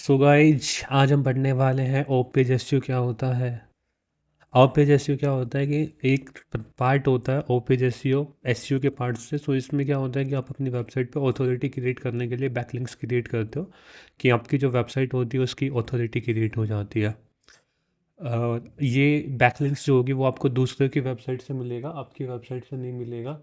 So guys आज हम पढ़ने वाले हैं ओप पेज एसईओ क्या होता है। ओप पेज एसईओ क्या होता है कि एक पार्ट होता है ओप पेज एसईओ के पार्ट से। सो इसमें क्या होता है कि आप अपनी वेबसाइट पे ऑथोरिटी क्रिएट करने के लिए बैकलिंक्स क्रिएट करते हो कि आपकी जो वेबसाइट होती है उसकी ऑथोरिटी क्रिएट हो जाती है। ये बैकलिंक्स जो होगी वो आपको दूसरे की वेबसाइट से मिलेगा, आपकी वेबसाइट से नहीं मिलेगा।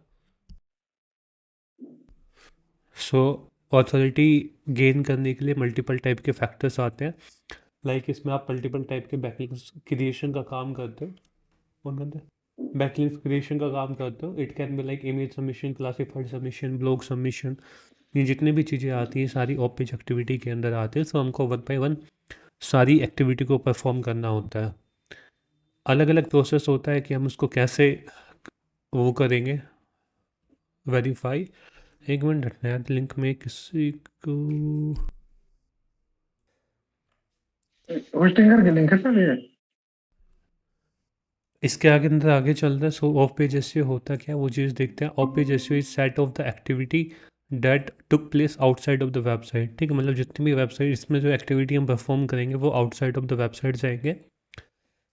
सो ऑथोरिटी गेन करने के लिए मल्टीपल टाइप के फैक्टर्स आते हैं। इसमें आप मल्टीपल टाइप के बैकलिंक्स क्रिएशन का काम करते हो। कौन करते हैं बैकलिंक्स क्रिएशन का काम करते हो। It can be like image submission, classified submission, blog submission. ये जितनी भी चीज़ें आती हैं सारी ऑफ पेज एक्टिविटी के अंदर आती है। सो हमको वन बाय वन सारी एक्टिविटी को परफॉर्म करना होता है। अलग अलग प्रोसेस होता है कि हम उसको कैसे वो करेंगे, वेरीफाई। एक मिनट रखना है, लिंक में किसी को होस्टिंग करके लिंक है सर ये। इसके आगे अंदर आगे चलता है। सो ऑफ पेज एसईओ होता क्या है वो चीज़ देखते हैं। Of page SEO is set of the activity that took place outside of the website. ठीक है, मतलब जितनी भी वेबसाइट इसमें जो एक्टिविटी हम परफॉर्म करेंगे वो आउटसाइड ऑफ द वेबसाइट जाएंगे।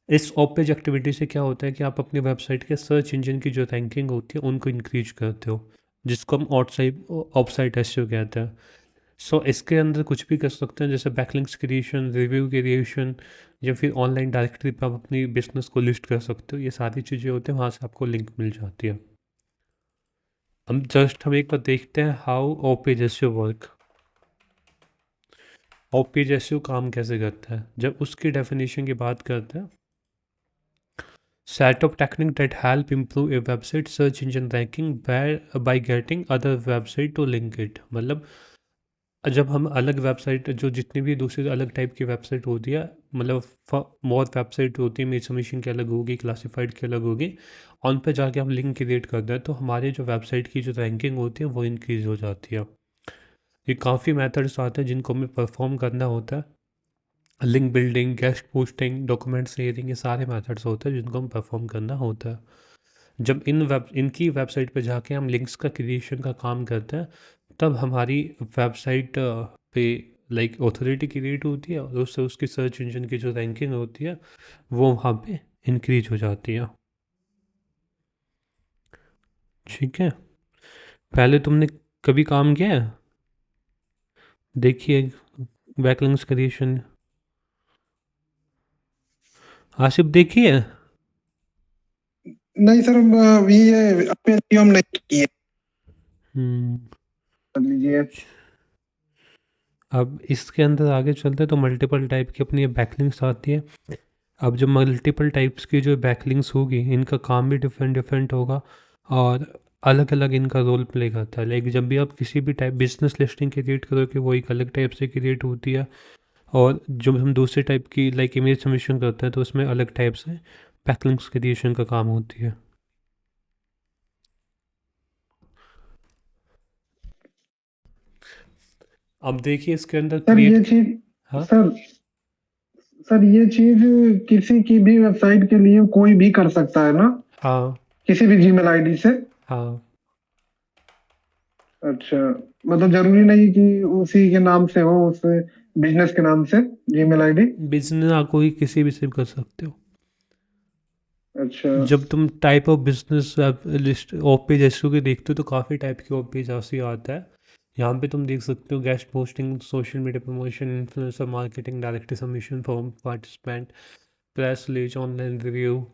इस ऑफ पेज एक्टिविटी से क्या होता है कि आप अपनी वेबसाइट के सर्च इंजन की जो रैंकिंग होती है उनको इंक्रीज करते हो, जिसको हम आउटसाइड ऑफसाइट एसईओ कहते हैं। सो इसके अंदर कुछ भी कर सकते हैं, जैसे बैकलिंक्स क्रिएशन, रिव्यू क्रिएशन, या फिर ऑनलाइन डायरेक्टरी पर आप अपनी बिजनेस को लिस्ट कर सकते हो। ये सारी चीज़ें होती हैं, वहाँ से आपको लिंक मिल जाती है। हम एक बार देखते हैं how on page SEO work. On page SEO काम कैसे करता है, जब उसकी डेफिनेशन की बात करते हैं। Set of technique that help improve a website search engine ranking by getting other website to link it. मतलब जब हम अलग वेबसाइट, जो जितनी भी दूसरी अलग टाइप की वेबसाइट होती है, मतलब मोर वेबसाइट होती है, मेड सबमिशन की अलग होगी, क्लासिफाइड की अलग होगी, उन पे जाके हम लिंक क्रिएट कर दें तो हमारी जो वेबसाइट की जो रैंकिंग होती है वो इंक्रीज़ हो जाती है। ये काफ़ी मेथड्स आते हैं जिनको हमें परफॉर्म करना होता है। Link building, guest posting, document sharing, ये सारे मेथड्स होते हैं जिनको हम परफॉर्म करना होता है। जब इनकी वेबसाइट पे जाके हम लिंक्स का क्रिएशन का काम करते हैं तब हमारी वेबसाइट पे ऑथोरिटी क्रिएट होती है, और उससे उसकी सर्च इंजन की जो रैंकिंग होती है वो वहाँ पे इंक्रीज हो जाती है। ठीक है, पहले तुमने कभी काम किया है? देखिए, बैकलिंक्स क्रिएशन आसिफ देखिए। नहीं सर, अभी ये अपने लिए हम नहीं किए। हम्म, कर लीजिए। अब इसके अंदर आगे चलते हैं तो मल्टीपल टाइप की अपनी बैकलिंक्स आती है। अब जो मल्टीपल टाइप्स की जो बैकलिंक्स होगी इनका काम भी डिफरेंट डिफरेंट होगा, और अलग अलग इनका रोल प्ले करता है। जब भी आप किसी भी टाइप बिजनेस लिस्टिंग क्रिएट करोगे वो एक अलग टाइप से क्रिएट होती है, और जब हम दूसरे टाइप की इमेज सबमिशन करते हैं तो उसमें अलग टाइप से बैकलिंक्स क्रिएशन का काम होती है। अब देखिए इसके अंदर सर ये क्रिएट। चीज हाँ। सर सर ये चीज किसी की भी वेबसाइट के लिए कोई भी कर सकता है ना? हाँ। किसी भी जीमेल आईडी से? हाँ, अच्छा, मतलब जरूरी नहीं कि उसी के नाम से हो, उस बिजनेस के नाम से जीमेल आईडी? बिजनेस आप कोई किसी भी से कर सकते हो। अच्छा। जब तुम type of business list of page SEO की देखते हो तो काफ़ी टाइप की ऑफ पेज ऐसे आता है। यहाँ पे तुम देख सकते हो guest posting, social media promotion, influencer marketing, direct submission form participant, press release, online review.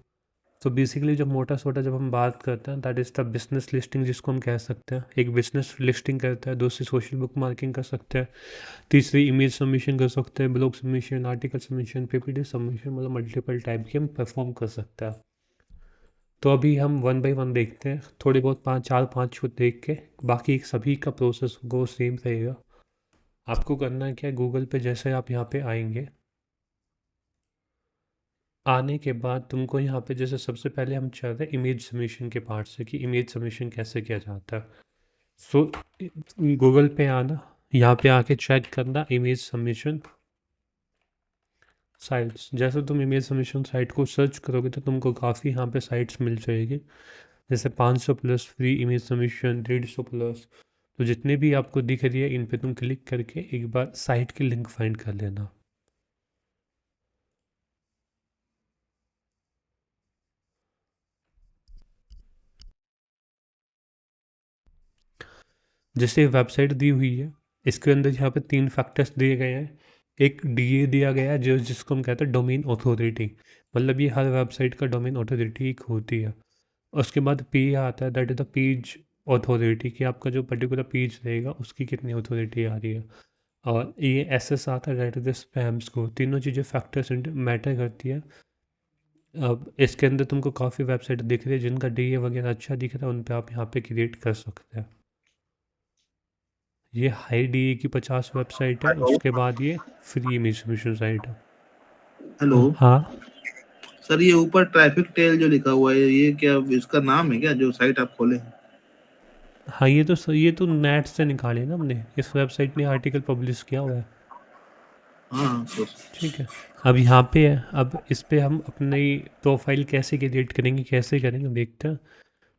तो बेसिकली जब मोटा सोटा जब हम बात करते हैं that is the business listing, जिसको हम कह सकते हैं। एक बिजनेस लिस्टिंग करता है, दूसरी सोशल बुक मार्किंग कर सकते हैं, तीसरी इमेज सबमिशन कर सकते हैं, blog submission, article submission, PPT submission, मतलब मल्टीपल टाइप की हम परफॉर्म कर सकते हैं। तो अभी हम वन बाय वन देखते हैं, थोड़ी बहुत पाँच चार पाँच को देख के, बाकी सभी का प्रोसेस वो सेम रहेगा। आपको करना है क्या, गूगल पे जैसे आप यहाँ पे आएंगे, आने के बाद तुमको यहाँ पे जैसे सबसे पहले हम चल रहे हैं इमेज सबमिशन के पार्ट से कि इमेज सबमिशन कैसे किया जाता है। सो गूगल पे आना, यहाँ पे आके चेक करना इमेज सबमिशन साइट्स। जैसे तुम इमेज सबमिशन साइट को सर्च करोगे तो तुमको काफ़ी यहाँ पे साइट्स मिल जाएगी, जैसे 500 plus free image submission, 150 plus, तो जितने भी आपको दिख रही है इन पे तुम क्लिक करके एक बार साइट की लिंक फाइंड कर लेना। जैसे वेबसाइट दी हुई है, इसके अंदर यहाँ पे 3 फैक्टर्स दिए गए हैं। एक डीए दिया गया है जो जिसको हम कहते हैं डोमेन अथॉरिटी, मतलब ये हर वेबसाइट का डोमेन अथॉरिटी एक होती है। उसके बाद पी आता है, that is the page authority, कि आपका जो पर्टिकुलर पेज रहेगा उसकी कितनी अथॉरिटी आ रही है। और ये एस एस आता है, that is the spam score. तीनों चीज़ें फैक्टर्स मैटर करती है। अब इसके अंदर तुमको काफ़ी वेबसाइट दिख रही है जिनका डीए वगैरह अच्छा दिख रहा है, उन पे आप यहाँ पे क्रिएट कर सकते हैं। ये हाई डीए की 50 वेबसाइट है, हेलो उसके बाद ये फ्री इमेज सबमिशन साइट है। हेलो हाँ सर, ये ऊपर ट्रैफिक टेल जो लिखा हुआ है, ये क्या इसका नाम है क्या जो साइट आप खोले हैं? हाँ, ये तो नेट से निकाले ना हमने, इस वेबसाइट ने आर्टिकल पब्लिश किया हुआ है। हाँ सर। ठीक है, अब यहाँ पे है, अब इस पे हम अपनी प्रोफाइल कैसे क्रिएट करेंगे, कैसे करेंगे देखते हैं।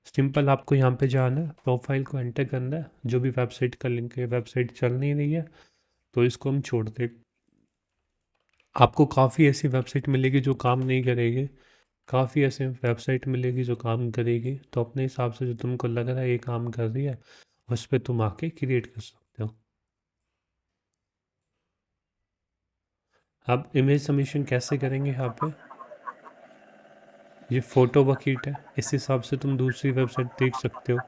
सिंपल, आपको यहाँ पे जाना है, प्रोफाइल को एंटर करना है, जो भी वेबसाइट का लिंक है। वेबसाइट चल नहीं रही है तो इसको हम छोड़ दें। आपको काफ़ी ऐसी वेबसाइट मिलेगी जो काम नहीं करेगी, काफ़ी ऐसे वेबसाइट मिलेगी जो काम करेगी। तो अपने हिसाब से जो तुमको लग रहा है ये काम कर रही है, उस पर तुम आके क्रिएट कर सकते हो। अब इमेज सबमिशन कैसे करेंगे, यहाँ पे ये फ़ोटो बकेट है, इस हिसाब से तुम दूसरी वेबसाइट देख सकते हो।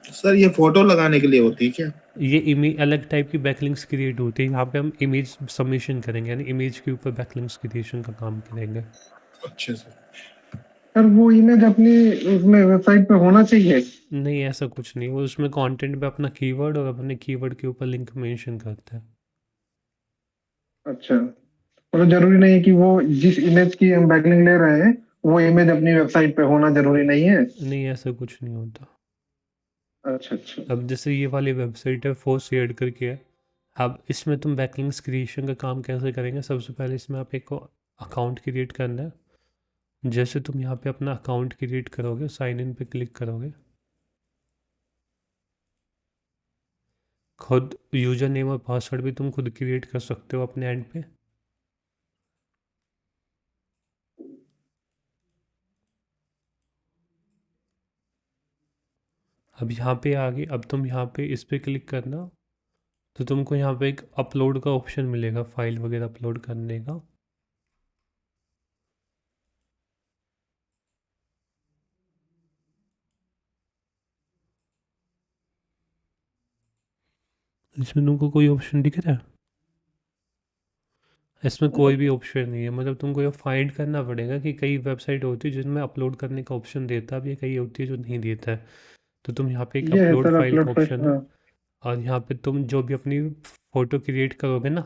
सर ये फोटो लगाने के लिए होती है क्या? ये इमेज अलग टाइप की बैकलिंक्स क्रिएट होती है, यहाँ पे हम इमेज सबमिशन करेंगे, यानी इमेज के ऊपर बैकलिंक्स क्रिएशन का काम करेंगे। अच्छा सर। सर वो इमेज अपनी उसमें वेबसाइट पे होना चाहिए। नहीं, ऐसा कुछ नहीं, वो उसमें कंटेंट पे अपना कीवर्ड और अपने कीवर्ड के ऊपर लिंक मेंशन करता है। अच्छा, मतलब जरूरी नहीं कि वो जिस इमेज की हम बैकलिंक ले रहे हैं वो इमेज अपनी वेबसाइट पे होना जरूरी नहीं है। नहीं, ऐसा कुछ नहीं होता। अच्छा अच्छा। अब जैसे ये वाली वेबसाइट है फोर्स एड करके है, अब इसमें तुम बैकलिंक्स क्रिएशन का काम कैसे करेंगे। सबसे पहले इसमें आप एक अकाउंट क्रिएट करना है। जैसे तुम यहाँ पे अपना अकाउंट क्रिएट करोगे, साइन इन पे क्लिक करोगे, खुद यूज़र नेम और पासवर्ड भी तुम खुद क्रिएट कर सकते हो अपने एंड पे। अब यहाँ पे आगे, अब तुम यहाँ पे इस पे क्लिक करना, तो तुमको यहाँ पे एक अपलोड का ऑप्शन मिलेगा, फाइल वगैरह अपलोड करने का। इसमें तुमको कोई ऑप्शन दिख रहा है? इसमें कोई भी ऑप्शन नहीं है, मतलब तुमको ये फाइंड करना पड़ेगा कि कई वेबसाइट होती है जिनमें अपलोड करने का ऑप्शन देता भी है, कई होती है जो नहीं देता है। तो तुम यहाँ पे एक ये है अपलोड सर फाइल का अपलोड फाइल, ऑप्शन है, हाँ। और यहाँ पे तुम जो भी अपनी फ़ोटो क्रिएट करोगे ना,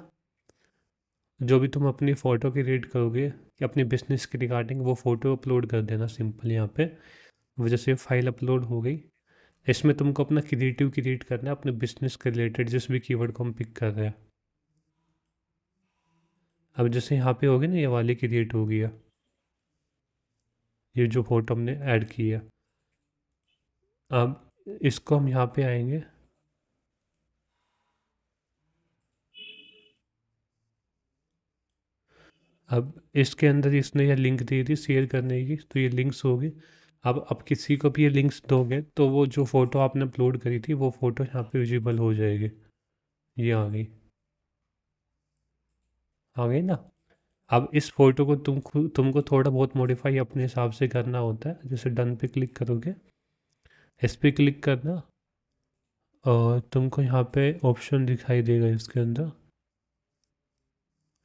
जो भी तुम अपनी फ़ोटो क्रिएट करोगे कि अपनी बिजनेस के रिगार्डिंग, वो फ़ोटो अपलोड कर देना सिंपल यहाँ पे। वजह से फाइल अपलोड हो गई। इसमें तुमको अपना क्रिएटिव क्रिएट करना है अपने बिजनेस के रिलेटेड, जिस भी कीवर्ड को हम पिक कर रहे हैं। अब जैसे यहाँ पे होगी ना, ये वाली क्रिएट हो गई है, ये जो फोटो हमने ऐड की है। अब इसको हम यहाँ पे आएंगे, अब इसके अंदर इसने यह लिंक दी थी शेयर करने की, तो ये लिंक्स होगी। अब किसी को भी ये लिंक्स दोगे तो वो जो फ़ोटो आपने अपलोड करी थी वो फ़ोटो यहाँ पे विजिबल हो जाएगी। ये आ गई ना। अब इस फ़ोटो को तुमको थोड़ा बहुत मॉडिफाई अपने हिसाब से करना होता है। जैसे डन पे क्लिक करोगे, इस पे क्लिक करना, और तुमको यहाँ पे ऑप्शन दिखाई देगा, इसके अंदर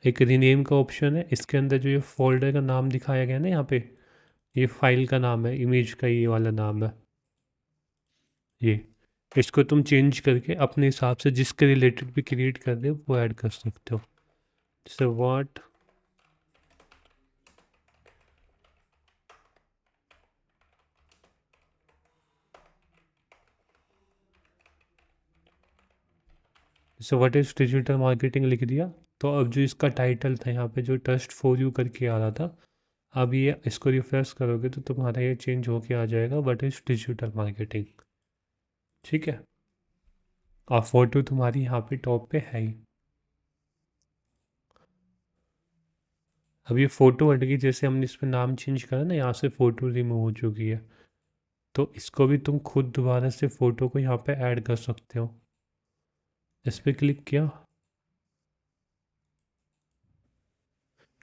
एक रीनेम का ऑप्शन है। इसके अंदर जो ये फोल्डर का नाम दिखाया गया ना, यहाँ पे ये फाइल का नाम है, इमेज का ये वाला नाम है, ये इसको तुम चेंज करके अपने हिसाब से जिसके रिलेटेड भी क्रिएट कर दे वो ऐड कर सकते हो। जैसे व्हाट, जैसे व्हाट इज़ डिजिटल मार्केटिंग लिख दिया। तो अब जो इसका टाइटल था यहाँ पे, जो ट्रस्ट फॉर यू करके आ रहा था, अब ये इसको रिफ्रेश करोगे तो तुम्हारा ये चेंज होके आ जाएगा, व्हाट इज़ डिजिटल मार्केटिंग। ठीक है, और फोटो तुम्हारी यहाँ पे टॉप पे है ही। अब ये फ़ोटो हट गई, जैसे हमने इस पर नाम चेंज करा ना, यहाँ से फ़ोटो रिमूव हो चुकी है, तो इसको भी तुम खुद दोबारा से फ़ोटो को यहाँ पे ऐड कर सकते हो। इस पर क्लिक किया,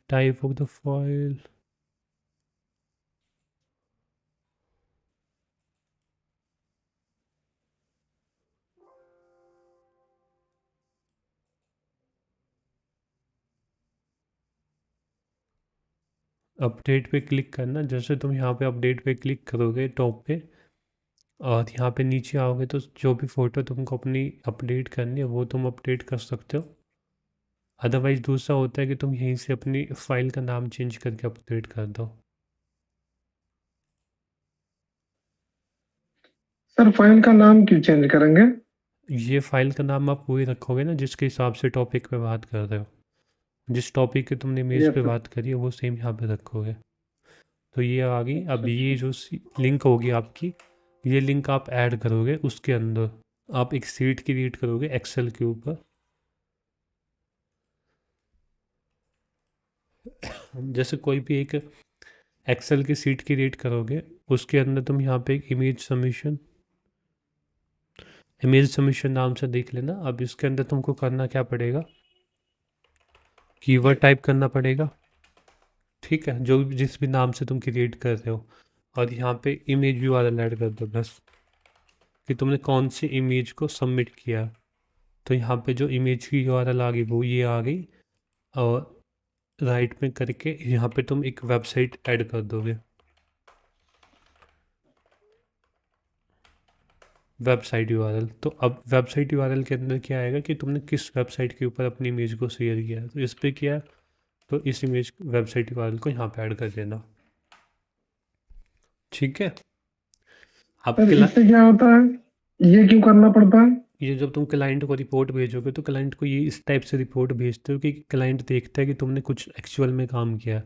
type of the file, update पे क्लिक करना। जैसे तुम यहाँ पे अपडेट पे क्लिक करोगे टॉप पे, और यहाँ पे नीचे आओगे, तो जो भी फ़ोटो तुमको अपनी अपडेट करनी है वो तुम अपडेट कर सकते हो। अदरवाइज़ दूसरा होता है कि तुम यहीं से अपनी फ़ाइल का नाम चेंज करके अपडेट कर दो। सर फाइल का नाम क्यों चेंज करेंगे? ये फ़ाइल का नाम आप वही रखोगे ना जिसके हिसाब से टॉपिक पे बात कर रहे हो। जिस टॉपिक की तुमने इमेज यस पे सर। बात करी है वो सेम यहाँ पे रखोगे। तो ये आ गई। अच्छा अब ये अच्छा। जो लिंक होगी आपकी, ये लिंक आप ऐड करोगे उसके अंदर। आप एक सीट क्रिएट करोगे एक्सेल के ऊपर। जैसे कोई भी एक एक्सेल की सीट क्रिएट करोगे, उसके अंदर तुम यहाँ पे एक इमेज सबमिशन नाम से देख लेना। अब इसके अंदर तुमको करना क्या पड़ेगा, कीवर्ड टाइप करना पड़ेगा, ठीक है, जो जिस भी नाम से तुम क्रिएट कर रहे हो। और यहाँ पे इमेज यूआरएल ऐड कर दो बस, कि तुमने कौन सी इमेज को सबमिट किया। तो यहाँ पे जो इमेज की यूआरएल आ गई वो ये आ गई, और राइट में करके यहाँ पे तुम एक वेबसाइट ऐड कर दोगे। वेबसाइट यूआरएल, तो अब वेबसाइट यूआरएल के अंदर क्या आएगा कि तुमने किस वेबसाइट के ऊपर अपनी इमेज को शेयर किया है। तो इस पे किया, तो इस इमेज वेबसाइट यूआरएल को यहाँ पे ऐड कर देना। ठीक है। अब सर इससे क्या होता है? ये क्यों करना पड़ता है? ये जब तुम क्लाइंट को रिपोर्ट भेजोगे, तो क्लाइंट को ये इस टाइप से रिपोर्ट भेजते हो कि क्लाइंट देखता है कि तुमने कुछ एक्चुअल में काम किया।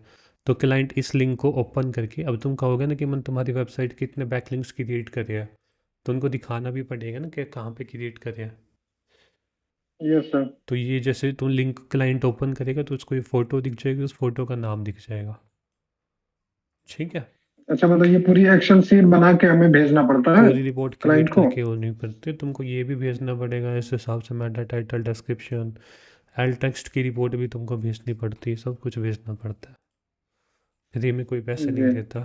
तो क्लाइंट इस लिंक को ओपन करके, अब तुम कहोगे ना कि मैं तुम्हारी वेबसाइट के इतने बैकलिंक्स क्रिएट करे हैं, तो उनको दिखाना भी पड़ेगा ना कि कहाँ पे क्रिएट करे हैं। Yes sir. तो ये जैसे तुम लिंक क्लाइंट ओपन करेगा तो उसको ये फ़ोटो दिख जाएगी, उस फोटो का नाम दिख जाएगा। ठीक है। अच्छा मतलब ये पूरी एक्शन शीट बना के हमें भेजना पड़ता है पूरी रिपोर्ट क्रिएट क्लाइंट को? करके वो नहीं पड़ते, तुमको ये भी भेजना पड़ेगा इस हिसाब से, Meta title, description, L text की रिपोर्ट भी तुमको भेजनी पड़ती है, सब कुछ भेजना पड़ता है। फ्री में कोई पैसे नहीं जी देता।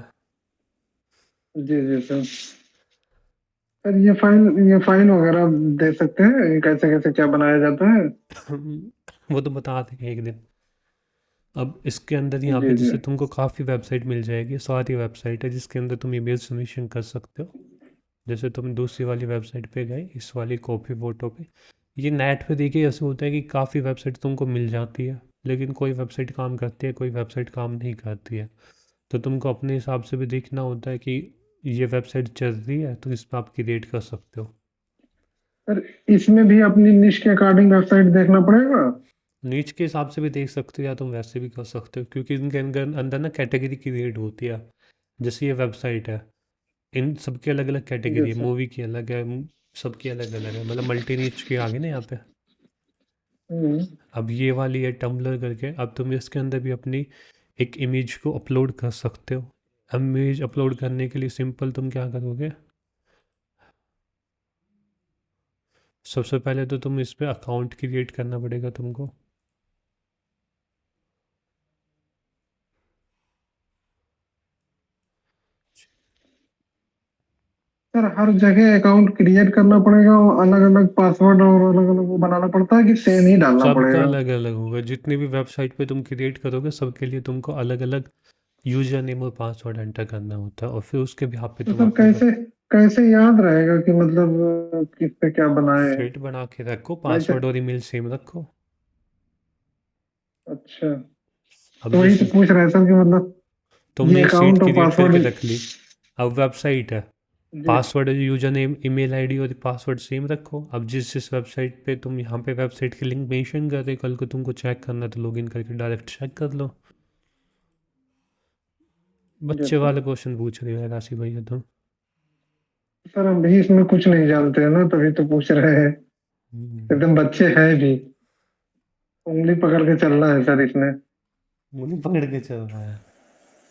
जी जी सर। सर ये फाइल वगैरह दे सकते हैं, कैसे कैसे क्या बनाया जाता है? वो तो बता देंगे एक दिन। अब इसके अंदर यहाँ जी पे जी। जैसे तुमको काफ़ी वेबसाइट मिल जाएगी, सारी वेबसाइट है जिसके अंदर तुम इमेज सबमिशन कर सकते हो। जैसे तुम दूसरी वाली वेबसाइट पे गए, इस वाली कॉपी फोटो पे, ये नेट पे देखिए ऐसे होता है कि काफ़ी वेबसाइट तुमको मिल जाती है, लेकिन कोई वेबसाइट काम करती है, कोई वेबसाइट काम नहीं करती है। तो तुमको अपने हिसाब से भी देखना होता है कि ये वेबसाइट चल रही है, तो इस पर आप क्रिएट कर सकते हो। सर इसमें भी अपनी निश के अकॉर्डिंग वेबसाइट देखना पड़ेगा? नीच के हिसाब से भी देख सकते हो, या तुम वैसे भी कर सकते हो, क्योंकि इनके अंदर अंदर ना कैटेगरी क्रिएट होती है। जैसे ये वेबसाइट है, इन सबकी अलग अलग कैटेगरी है, यस सर। मूवी की अलग है, सबकी अलग अलग है, मतलब मल्टी नीच की आ गई ना यहाँ पे। हम्म। अब ये वाली है टम्बलर करके, अब तुम इसके अंदर भी अपनी एक इमेज को अपलोड कर सकते हो। इमेज अपलोड करने के लिए सिंपल तुम क्या करोगे, सबसे पहले तो तुम इस पे अकाउंट क्रिएट करना पड़ेगा तुमको। सर हर जगह अकाउंट क्रिएट करना पड़ेगा और अलग अलग पासवर्ड और अलग अलग वो बनाना पड़ता है कि सेम ही डालना सबका पड़ेगा? अलग अलग होगा, जितनी भी वेबसाइट पे तुम क्रिएट करोगे सबके लिए तुमको अलग अलग यूजर नेम और पासवर्ड एंटर करना होता है, और फिर उसके भी पे तो तुम सर अपनी कैसे कैसे याद रहेगा कि मतलब किस पे क्या बनाए हैं? वेबसाइट बना के रखो, बाई पासवर्ड और ईमेल सेम रखो। अच्छा। अब तो वही तो जैसे पूछ रहे हैं सर कि मतलब तुमने ये एक सीट अकाउंट और क्रिएट करके पासवर्ड। रख ली, अब वेबसाइट है, जी password user name email ID और पासवर्ड सेम रखो। अब जिस वेबसाइट पे तुम यहाँ पे वेबसाइट के लिंक मेंशन कर रहे, कल को तुमको चेक करना तो लॉगिन करके डायरेक्ट चेक कर लो। बच्चे यस सर। वाले क्वेश्चन पूछ रहे हो राशि भैया तुम। सर हम भी इसमें कुछ नहीं जानते हैं ना, तभी तो पूछ रहे हैं। हम्म, एकदम बच्चे हैं भी, उंगली पकड़ के चलना है सर इसमें। मुझे पकड़ के चल रहा है।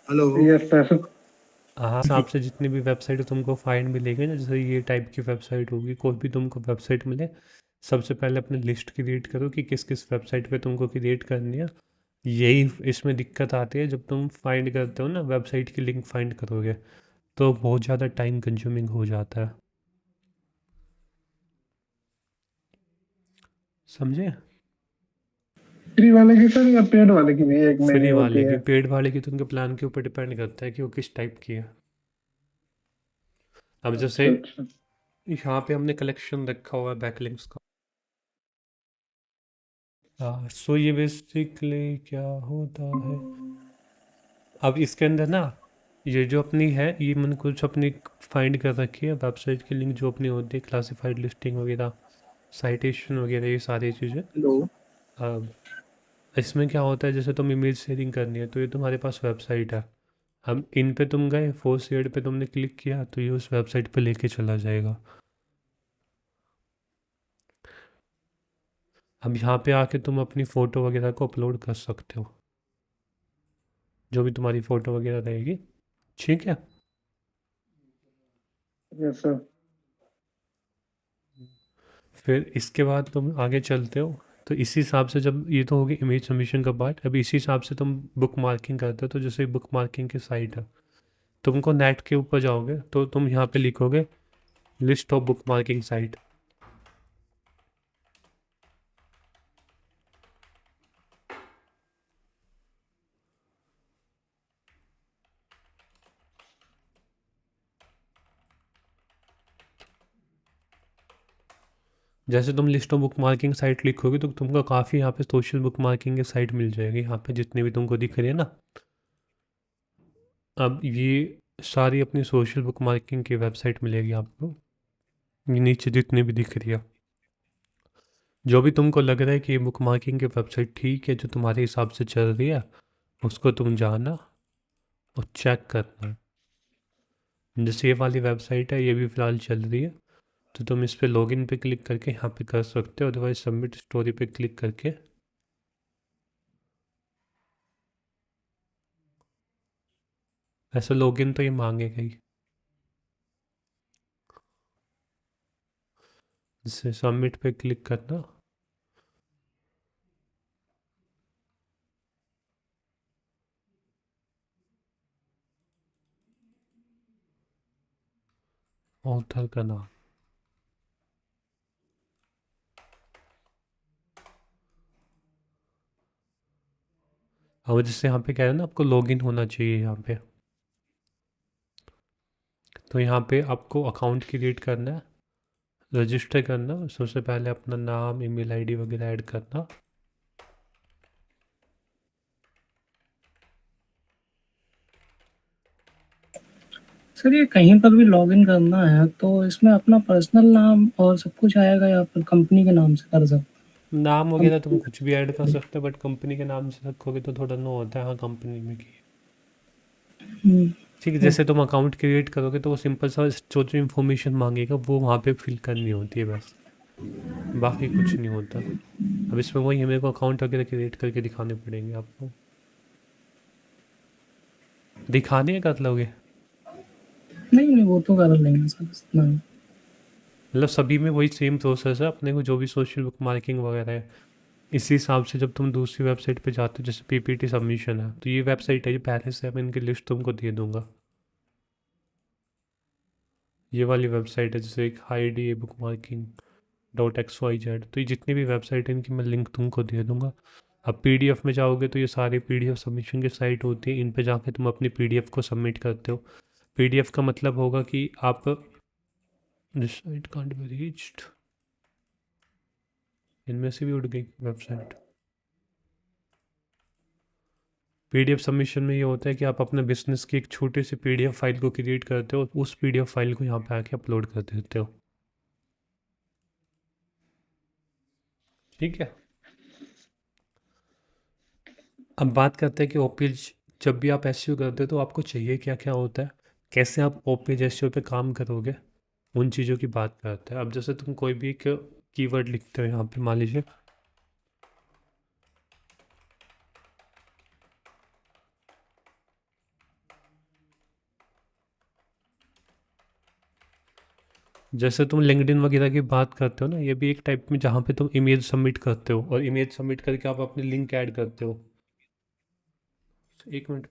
हेलो। Yes sir. हाँ, हिसाब से जितनी भी वेबसाइट तुमको फाइंड मिलेगी ना, जैसे ये टाइप की वेबसाइट होगी, कोई भी तुमको वेबसाइट मिले, सबसे पहले अपनी लिस्ट क्रिएट करो कि किस किस वेबसाइट पे तुमको क्रिएट करनी है। यही इसमें दिक्कत आती है जब तुम फाइंड करते हो ना, वेबसाइट की लिंक फाइंड करोगे तो बहुत ज़्यादा टाइम कंज्यूमिंग हो जाता है। समझे? फ्री वाले की सर या पेड वाले की भी एक फ्री मेन्यू होती वाले की, है? पेड वाले की तो उनके प्लान के ऊपर डिपेंड करता है कि वो किस टाइप की है। अब जैसे अच्छा अच्छा। यहाँ पे हमने कलेक्शन रखा हुआ है बैकलिंक्स का। हाँ, सो ये बेसिकली क्या होता है, अब इसके अंदर ना, ये जो अपनी है, ये मैंने कुछ अपनी फाइंड कर रखी है वेबसाइट की लिंक जो अपनी होती है, क्लासिफाइड लिस्टिंग वगैरह, साइटेशन वगैरह, ये सारी चीज़ें। हेलो। अब इसमें क्या होता है, जैसे तुम इमेज शेयरिंग करनी है तो ये तुम्हारे पास वेबसाइट है। अब इन पे तुम गए, फोर्स शेयर पे तुमने क्लिक किया तो ये उस वेबसाइट पे लेके चला जाएगा। अब यहाँ पे आके तुम अपनी फ़ोटो वगैरह को अपलोड कर सकते हो, जो भी तुम्हारी फ़ोटो वगैरह रहेगी। ठीक है। Yes sir. फिर इसके बाद तुम आगे चलते हो, तो इसी हिसाब से, जब ये तो होगी इमेज सबमिशन का पार्ट, अभी इसी हिसाब से तुम बुक मार्किंग करते हो, तो जैसे बुक मार्किंग की साइट है, तुमको नेट के ऊपर जाओगे तो तुम यहाँ पे लिखोगे list of book marking site. जैसे तुम list of book marking site लिखोगे तो तुमको काफ़ी यहाँ पे सोशल बुक मार्किंग की साइट मिल जाएगी, यहाँ पे जितनी भी तुमको दिख रही है ना। अब ये सारी अपनी सोशल बुक मार्किंग की वेबसाइट मिलेगी आपको, ये नीचे जितनी भी दिख रही है। जो भी तुमको लग रहा है कि ये बुक मार्किंग की वेबसाइट ठीक है, जो तुम्हारे हिसाब से चल रही है, उसको तुम जाना और चेक करना। जैसे ये वाली वेबसाइट है, ये भी फ़िलहाल चल रही है, तो तुम इस पे लॉगिन पे क्लिक करके यहाँ पे कर सकते हो, अदरवाइज सबमिट स्टोरी पे क्लिक करके ऐसा लॉगिन तो ये मांगेगा ही। जैसे सबमिट पे क्लिक करना, ऑथर का नाम, और जैसे यहाँ पे कह रहे हैं ना, आपको लॉगिन होना चाहिए यहाँ पे, तो यहाँ पे आपको अकाउंट क्रिएट करना है, रजिस्टर करना, सबसे पहले अपना नाम, ईमेल आईडी वगैरह ऐड करना। सर ये कहीं पर भी लॉगिन करना है तो इसमें अपना पर्सनल नाम और सब कुछ आएगा या फिर कंपनी के नाम से कर सकते नाम हैं? वगैरह तुम कुछ भी ऐड कर सकते हो, बट कंपनी के नाम से रखोगे तो थोड़ा नो होता है, हाँ कंपनी में की। ठीक है, जैसे तुम अकाउंट क्रिएट करोगे तो वो सिंपल सा जो जो इन्फॉर्मेशन मांगेगा वो वहाँ पे फिल करनी होती है बस, बाकी कुछ नहीं होता। अब इसमें वही मेरे को अकाउंट वगैरह क्रिएट करके दिखाने पड़ेंगे आपको, दिखाने कर लोगे? नहीं नहीं वो तो कर लेंगे सर इतना ही। मतलब सभी में वही सेम प्रोसेस है, अपने को जो भी सोशल बुक मार्किंग वगैरह है, इसी हिसाब से जब तुम दूसरी वेबसाइट पे जाते हो, जैसे पीपीटी सबमिशन है, तो ये वेबसाइट है, ये पहले से मैं इनकी लिस्ट तुमको दे दूंगा। ये वाली वेबसाइट है, जैसे एक high D book marking .xyz, तो ये जितनी भी वेबसाइट है इनकी मैं लिंक तुमको दे दूंगा। अब पीडीएफ में जाओगे तो ये सारी पीडीएफ सबमिशन की साइट होती है, इन पे जाके तुम अपनी पीडीएफ को सबमिट करते हो। पीडीएफ का मतलब होगा कि आप, this site can't be reached, इनमें से भी उड़ गई वेबसाइट। पीडीएफ सबमिशन में ये होता है कि आप अपने बिजनेस की एक छोटी सी पीडीएफ फाइल को क्रिएट करते हो, उस पीडीएफ फाइल को यहाँ पे आके अपलोड कर देते हो। ठीक है। अब बात करते हैं कि ओपेज, जब भी आप एसईओ करते हो तो आपको चाहिए क्या क्या होता है, कैसे आप ओपेज एसईओ पे काम करोगे। उन चीज़ों की बात करता है। अब जैसे तुम कोई भी एक कीवर्ड लिखते हो यहाँ पे, मान लीजिए जैसे तुम लिंक्डइन वगैरह की बात करते हो ना, ये भी एक टाइप में जहाँ पे तुम इमेज सबमिट करते हो और इमेज सबमिट करके आप अपनी लिंक ऐड करते हो। एक मिनट।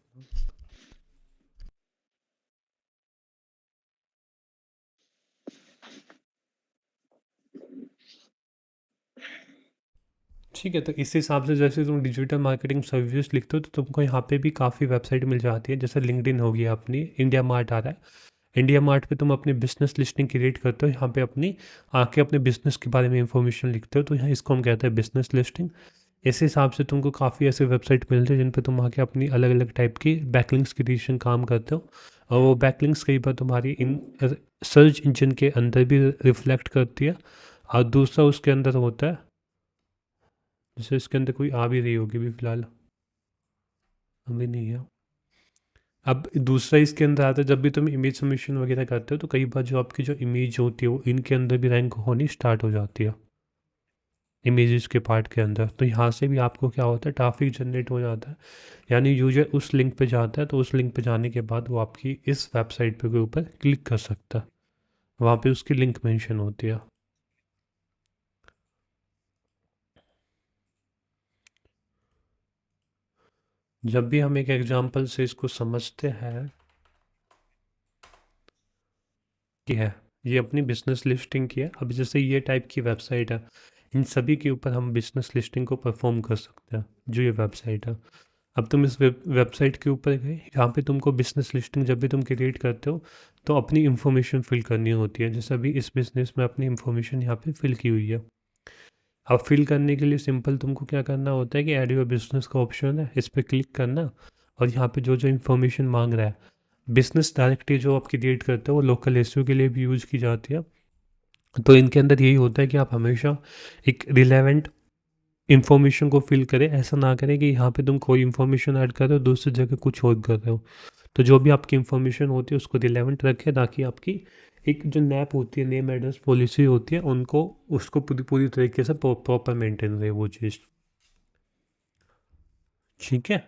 ठीक है, तो इस हिसाब से जैसे तुम डिजिटल मार्केटिंग सर्विस लिखते हो तो तुमको यहाँ पे भी काफ़ी वेबसाइट मिल जाती है। जैसे लिंक्डइन हो गया, अपनी इंडिया मार्ट आ रहा है, इंडिया मार्ट पे तुम अपनी बिजनेस लिस्टिंग क्रिएट करते हो, यहाँ पे अपनी आके अपने बिजनेस के बारे में इंफॉर्मेशन लिखते हो, तो यहाँ इसको हम कहते हैं बिजनेस लिस्टिंग। इस हिसाब से तुमको काफ़ी ऐसे वेबसाइट मिलते हैं जिन पे तुम आके अपनी अलग अलग टाइप की बैकलिंक्स क्रिएशन काम करते हो, और वो बैकलिंक्स कई बार तुम्हारी इन सर्च इंजन के अंदर भी रिफ्लेक्ट करती है। और दूसरा उसके अंदर होता है, जैसे इसके अंदर कोई आ भी रही होगी भी फिलहाल, अभी नहीं है। अब दूसरा इसके अंदर आता है, जब भी तुम इमेज सबमिशन वगैरह करते हो तो कई बार जो आपकी जो इमेज होती है वो इनके अंदर भी रैंक होनी स्टार्ट हो जाती है, इमेजेस के पार्ट के अंदर। तो यहाँ से भी आपको क्या होता है, ट्रैफिक जनरेट हो जाता है, यानी यूजर उस लिंक पे जाता है तो उस लिंक पे जाने के बाद वो आपकी इस वेबसाइट पे के ऊपर क्लिक कर सकता है, वहाँ पे उसकी लिंक मेंशन होती है। जब भी हम एक एग्जांपल से इसको समझते हैं कि है ये अपनी बिजनेस लिस्टिंग की है। अब जैसे ये टाइप की वेबसाइट है, इन सभी के ऊपर हम बिजनेस लिस्टिंग को परफॉर्म कर सकते हैं, जो ये वेबसाइट है। अब तुम इस वेबसाइट के ऊपर गए, यहाँ पे तुमको बिजनेस लिस्टिंग जब भी तुम क्रिएट करते हो तो अपनी इंफॉर्मेशन फिल करनी होती है। जैसे अभी इस बिज़नेस में अपनी इंफॉर्मेशन यहाँ पे फिल की हुई है। अब फिल करने के लिए सिंपल तुमको क्या करना होता है कि ऐड योर बिजनेस का ऑप्शन है, इस पर क्लिक करना, और यहाँ पे जो जो इन्फॉर्मेशन मांग रहा है, बिजनेस डायरेक्टरी जो आप क्रिएट करते हो वो लोकल एसईओ के लिए भी यूज़ की जाती है। तो इनके अंदर यही होता है कि आप हमेशा एक रिलेवेंट इन्फॉर्मेशन को फिल करें, ऐसा ना करें कि यहाँ पे तुम कोई इन्फॉर्मेशन ऐड कर रहे हो दूसरी जगह कुछ और कर रहे हो। तो जो भी आपकी इन्फॉर्मेशन होती है उसको रिलेवेंट रखें, ताकि आपकी एक जो नैप होती है, नेम एड्रेस पॉलिसी होती है, उनको उसको पूरी पूरी तरीके से प्रॉपर मेंटेन रहे वो चीज़। ठीक है,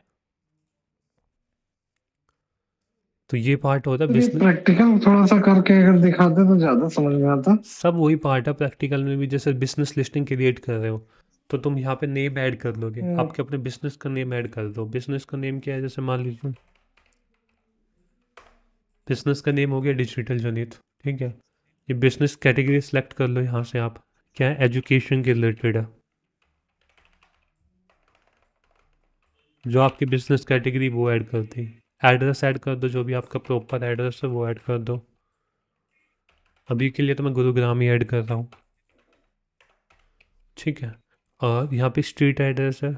तो ये पार्ट होता है तो ये बिजनेस। प्रैक्टिकल थोड़ा सा करके अगर दिखाते तो ज्यादा समझ में आता। सब वही पार्ट है प्रैक्टिकल में भी। जैसे बिजनेस लिस्टिंग क्रिएट कर रहे हो तो तुम यहाँ पे नेम ऐड कर लोगे, हम्म, आपके अपने बिजनेस का नेम ऐड कर दो। बिजनेस का नेम क्या है, जैसे मान लीजिए बिजनेस का नेम हो गया डिजिटल जनित, ठीक है। ये बिजनेस कैटेगरी सेलेक्ट कर लो यहाँ से, आप क्या है, एजुकेशन के रिलेटेड है, जो आपकी बिजनेस कैटेगरी वो ऐड कर दी। एड्रेस ऐड कर दो, जो भी आपका प्रॉपर एड्रेस है वो ऐड कर दो। अभी के लिए तो मैं गुरुग्राम ही ऐड कर रहा हूँ, ठीक है। और यहाँ पे स्ट्रीट एड्रेस है,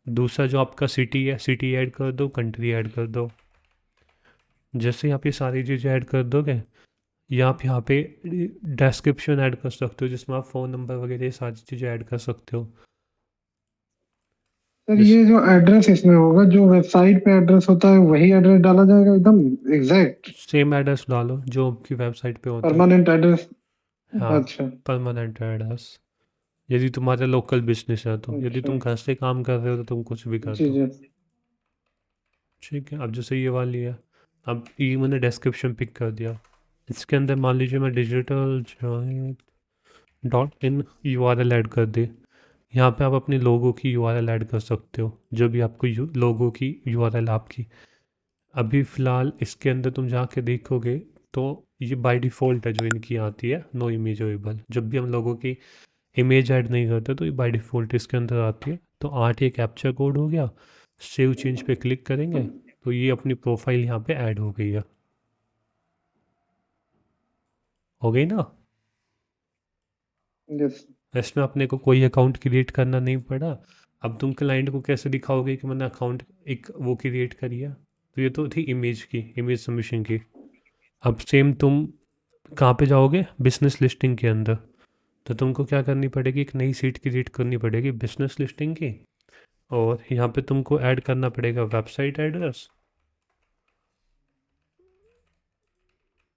दूसरा जो आपका सिटी है, सिटी ऐड कर दो, कंट्री ऐड कर दो। जैसे आप ये सारी चीज़ें ऐड कर दोगे, या आप यहाँ पे डिस्क्रिप्शन ऐड कर सकते हो जिसमें आप फ़ोन नंबर वगैरह ये सारी चीज़ें ऐड कर सकते हो। सर जिस ये जो एड्रेस इसमें होगा, जो वेबसाइट पे एड्रेस होता है वही एड्रेस डाला जाएगा एकदम एग्जैक्ट सेम एड्रेस डालो जो आपकी वेबसाइट पे होता है। Permanent address. हाँ, अच्छा परमानेंट एड्रेस। यदि तुम्हारा लोकल बिजनेस है तो, यदि अच्छा। तुम घर से काम कर रहे हो तो तुम कुछ भी कर जी दो। जी। ठीक है, अब जैसे ये वाली है, अब ये मैंने डिस्क्रिप्शन पिक कर दिया। इसके अंदर मान लीजिए मैं डिजिटल .in URL ऐड कर दी। यहाँ पे आप अपने लोगों की URL ऐड कर सकते हो, जो भी आपको लोगों की URL आपकी। अभी फ़िलहाल इसके अंदर तुम जाके देखोगे तो ये बाय डिफ़ॉल्ट है जो इनकी आती है, नो इमेज अवेलेबल। जब भी हम लोगों की इमेज ऐड नहीं करते तो ये बाय डिफ़ॉल्ट इसके अंदर आती है। तो 8 ये कैप्चा कोड हो गया, सेव चेंज पे क्लिक करेंगे तो ये अपनी प्रोफाइल यहाँ पे ऐड हो गई है। हो गई ना। यस। इसमें अपने को कोई अकाउंट क्रिएट करना नहीं पड़ा। अब तुम क्लाइंट को कैसे दिखाओगे कि मैंने अकाउंट एक वो क्रिएट करी है। तो ये तो थी इमेज की, इमेज सबमिशन की। अब सेम तुम कहाँ पे जाओगे, बिजनेस लिस्टिंग के अंदर। तो तुमको क्या करनी पड़ेगी, एक नई सीट क्रिएट करनी पड़ेगी बिजनेस लिस्टिंग की, और यहाँ पे तुमको ऐड करना पड़ेगा वेबसाइट एड्रेस,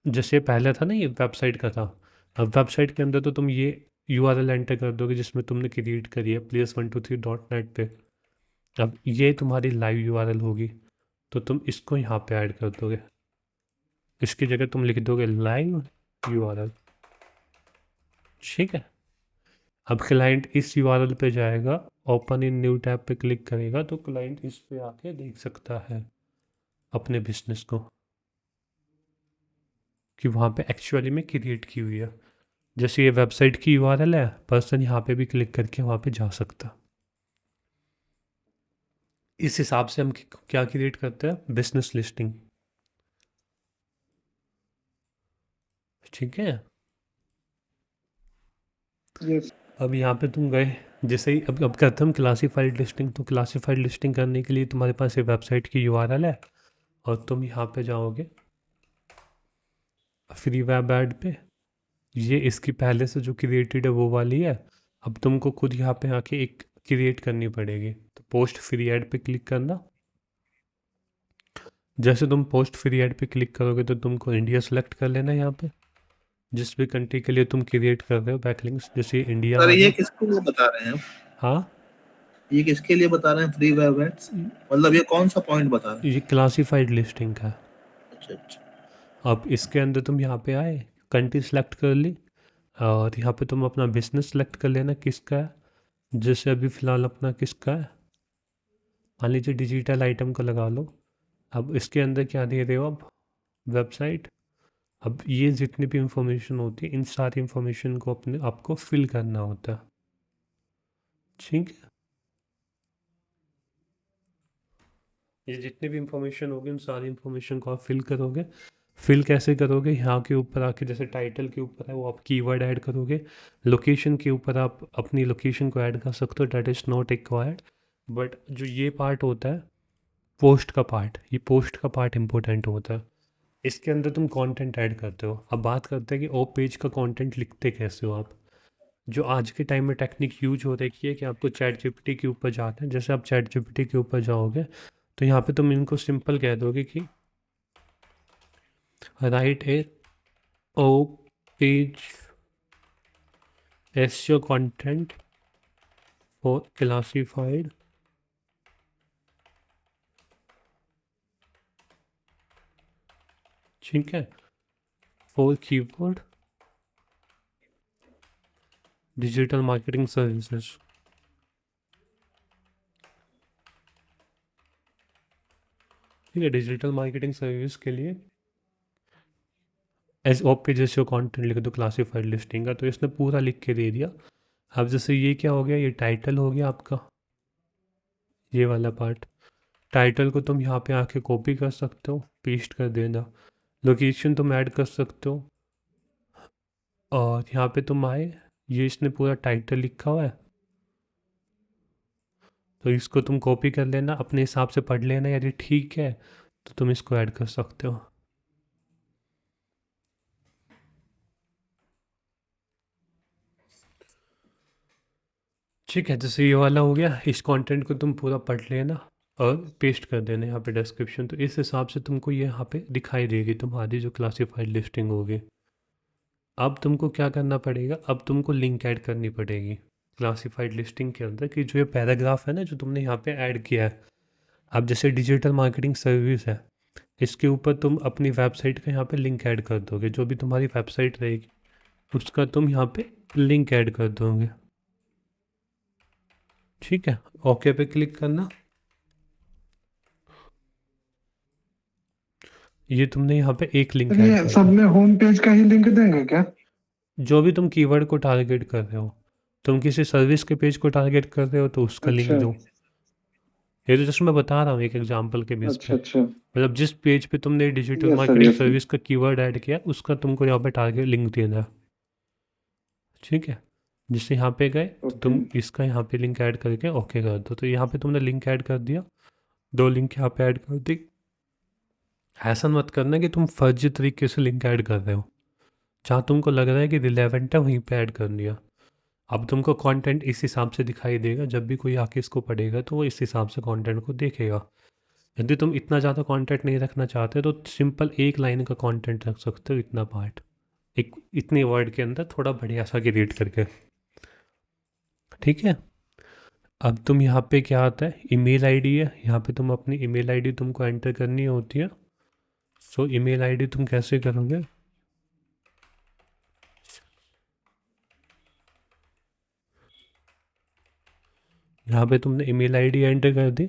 जैसे पहले था ना ये वेबसाइट का था, अब वेबसाइट के अंदर तो तुम ये URL एंटर कर दोगे जिसमें तुमने क्रिएट करी है players123.net पे। अब ये तुम्हारी लाइव URL होगी, तो तुम इसको यहाँ पे ऐड कर दोगे। इसकी जगह तुम लिख दोगे लाइव URL, ठीक है। अब क्लाइंट इस URL पे जाएगा, ओपन इन न्यू टैब पे क्लिक करेगा तो क्लाइंट इस पे आके देख सकता है अपने बिजनेस को कि वहाँ पे एक्चुअली में क्रिएट की हुई है। जैसे ये वेबसाइट की URL है, पर्सन यहाँ पे भी क्लिक करके वहाँ पे जा सकता। इस हिसाब से हम क्या क्रिएट करते हैं, बिजनेस लिस्टिंग, ठीक है। यस अब यहाँ पे तुम गए, जैसे ही अब करते हम क्लासीफाइड लिस्टिंग। तो क्लासीफाइड लिस्टिंग करने के लिए तुम्हारे पास ये वेबसाइट की URL है और तुम यहाँ पे जाओगे फ्री वेब ऐड पे, ये इसकी पहले से जो क्रिएटेड है वो वाली है। अब तुमको खुद यहाँ पे आके एक क्रिएट करनी पड़ेगी, तो पोस्ट फ्री ऐड पे क्लिक करना। जैसे तुम पोस्ट फ्री ऐड पे क्लिक करोगे तो तुमको इंडिया सेलेक्ट कर लेना यहाँ पे, जिस भी कंट्री के लिए तुम क्रिएट कर रहे हो बैकलिंक्स, जैसे इंडिया सर ये वाला। किसके लिए बता रहे हैं? हाँ, ये किसके लिए बता रहे हैं फ्री वेब एड्स? मतलब ये कौन सा पॉइंट बता रहे हैं? ये क्लासीफाइड लिस्टिंग का है। अच्छा अच्छा। अब इसके अंदर तुम यहाँ पे आए, कंट्री सेलेक्ट कर ली और यहाँ पे तुम अपना बिजनेस सेलेक्ट कर लेना किसका है। जैसे अभी फ़िलहाल अपना किसका है, मान लीजिए डिजिटल आइटम का लगा लो। अब इसके अंदर क्या दे रहे हो, अब वेबसाइट। अब ये जितनी भी इंफॉर्मेशन होती है, इन सारी इंफॉर्मेशन को अपने आपको फिल करना होता है, ठीक है। ये जितनी भी इंफॉर्मेशन होगी उन सारी इंफॉर्मेशन को आप फिल करोगे। फिल कैसे करोगे, यहाँ के ऊपर आके जैसे टाइटल के ऊपर है वो आप कीवर्ड ऐड करोगे। लोकेशन के ऊपर आप अपनी लोकेशन को ऐड कर सकते हो, that is not required. But जो ये पार्ट होता है पोस्ट का पार्ट, ये पोस्ट का पार्ट इम्पोर्टेंट होता है। इसके अंदर तुम कंटेंट ऐड करते हो। अब बात करते हैं कि ओ पेज का कंटेंट लिखते कैसे हो आप। जो आज के टाइम में टेक्निक यूज हो रही है कि आपको चैट जीपीटी के ऊपर जाना है। जैसे आप चैट जीपीटी के ऊपर जाओगे तो यहाँ पे तुम इनको सिंपल कह दोगे कि write a on page SEO content for classified ठीक है, for keyword digital marketing services. ठीक है, डिजिटल मार्केटिंग सर्विस के लिए एस ओ पे जैसे कंटेंट लिख दो क्लासिफाइड लिस्टिंग का। तो इसने पूरा लिख के दे दिया। अब जैसे ये क्या हो गया, ये टाइटल हो गया आपका, ये वाला पार्ट। टाइटल को तुम यहाँ पे आके कॉपी कर सकते हो, पेस्ट कर देना। लोकेशन तुम ऐड कर सकते हो और यहाँ पे तुम आए, ये इसने पूरा टाइटल लिखा हुआ है तो इसको तुम कॉपी कर लेना, अपने हिसाब से पढ़ लेना, यदि ठीक है तो तुम इसको ऐड कर सकते हो। ठीक है, जैसे ये वाला हो गया, इस कंटेंट को तुम पूरा पढ़ लेना और पेस्ट कर देना यहाँ पे डिस्क्रिप्शन। तो इस हिसाब से तुमको ये यहाँ पे दिखाई देगी तुम्हारी जो क्लासिफाइड लिस्टिंग होगी। अब तुमको क्या करना पड़ेगा, अब तुमको लिंक ऐड करनी पड़ेगी क्लासिफाइड लिस्टिंग के अंदर कि जो ये पैराग्राफ है ना जो तुमने यहाँ पे ऐड किया है। अब जैसे डिजिटल मार्केटिंग सर्विस है, इसके ऊपर तुम अपनी वेबसाइट का यहाँ पे लिंक ऐड कर दोगे। जो भी तुम्हारी वेबसाइट रहेगी उसका तुम यहाँ पे लिंक ऐड कर दोगे, ठीक है। ओके पे क्लिक करना। ये तुमने यहाँ पे एक लिंक ऐड ये कर सब दिया। में होम पेज का ही लिंक देंगे क्या? जो भी तुम कीवर्ड को टारगेट कर रहे हो, तुम किसी सर्विस के पेज को टारगेट कर रहे हो तो उसका लिंक अच्छा दो। ये तो जस्ट मैं बता रहा हूँ एक एग्जांपल के बेस पे। अच्छा अच्छा। मतलब जिस पेज पे तुमने digital yes sir marketing yes sir. Service का कीवर्ड ऐड किया उसका तुमको यहाँ पे टारगेट लिंक देना है, ठीक है। जिससे यहाँ पे गए तो तुम ओके इसका यहाँ पे लिंक ऐड करके ओके कर दो। तो यहाँ पे तुमने लिंक ऐड कर दिया, 2 लिंक यहाँ पे ऐड कर दी। ऐसा मत करना कि तुम फर्जी तरीके से लिंक ऐड कर रहे हो, जहाँ तुमको लग रहा है कि रिलेवेंट है वहीं पे ऐड कर दिया। अब तुमको कंटेंट इस हिसाब से दिखाई देगा, जब भी कोई आके इसको पढ़ेगा तो वो इस हिसाब से कंटेंट को देखेगा। यदि तुम इतना ज़्यादा कंटेंट नहीं रखना चाहते तो सिंपल एक लाइन का कंटेंट रख सकते हो, इतना पार्ट, एक इतने वर्ड के अंदर थोड़ा बढ़िया सा क्रिएट करके। ठीक है, अब तुम यहाँ पे क्या आता है, ईमेल आईडी है, यहाँ पे तुम अपनी ईमेल आईडी तुमको एंटर करनी होती है। सो ईमेल आईडी तुम कैसे करोगे, यहाँ पे तुमने ईमेल आईडी एंटर कर दी।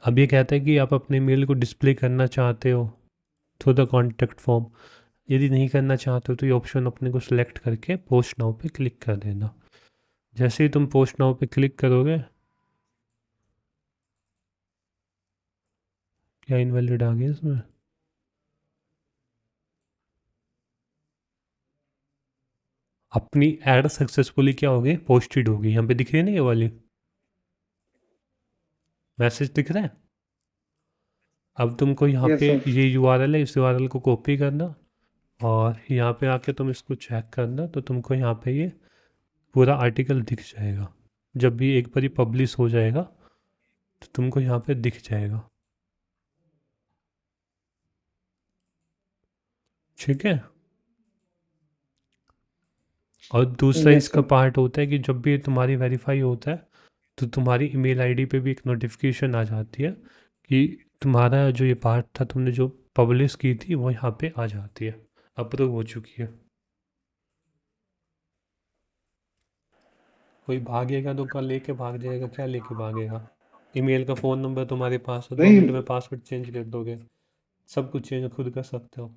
अब ये कहता है कि आप अपने मेल को डिस्प्ले करना चाहते हो थ्रू द कॉन्टैक्ट फॉर्म। यदि नहीं करना चाहते हो तो ये ऑप्शन अपने को सिलेक्ट करके पोस्ट नाउ पे क्लिक कर देना। जैसे ही तुम पोस्ट नाउ पे क्लिक करोगे, क्या इनवैलिड आ गया इसमें, अपनी ऐड सक्सेसफुली क्या हो गई, पोस्टेड होगी। यहाँ पे दिख रही है ना ये वाली मैसेज दिख रहा है। अब तुमको यहाँ यस पे सर। ये यूआरएल है, इस यूआरएल को कॉपी करना और यहाँ पे आके तुम इसको चेक करना, तो तुमको यहाँ पे ये पूरा आर्टिकल दिख जाएगा। जब भी एक बार पब्लिश हो जाएगा तो तुमको यहाँ पे दिख जाएगा। ठीक है, और दूसरा यस इसका सर। पार्ट होता है कि जब भी तुम्हारी वेरीफाई होता है तो तुम्हारी ईमेल आईडी पे भी एक नोटिफिकेशन आ जाती है कि तुम्हारा जो ये पार्ट था तुमने जो पब्लिश की थी वो यहाँ पे आ जाती है, अप्रूव हो चुकी है। कोई भागेगा तो कल लेके भाग जाएगा, क्या लेके भागेगा, ईमेल का फ़ोन नंबर तुम्हारे पास है, 2 मिनट में नहीं। पासवर्ड चेंज कर दोगे, सब कुछ चेंज खुद कर सकते हो।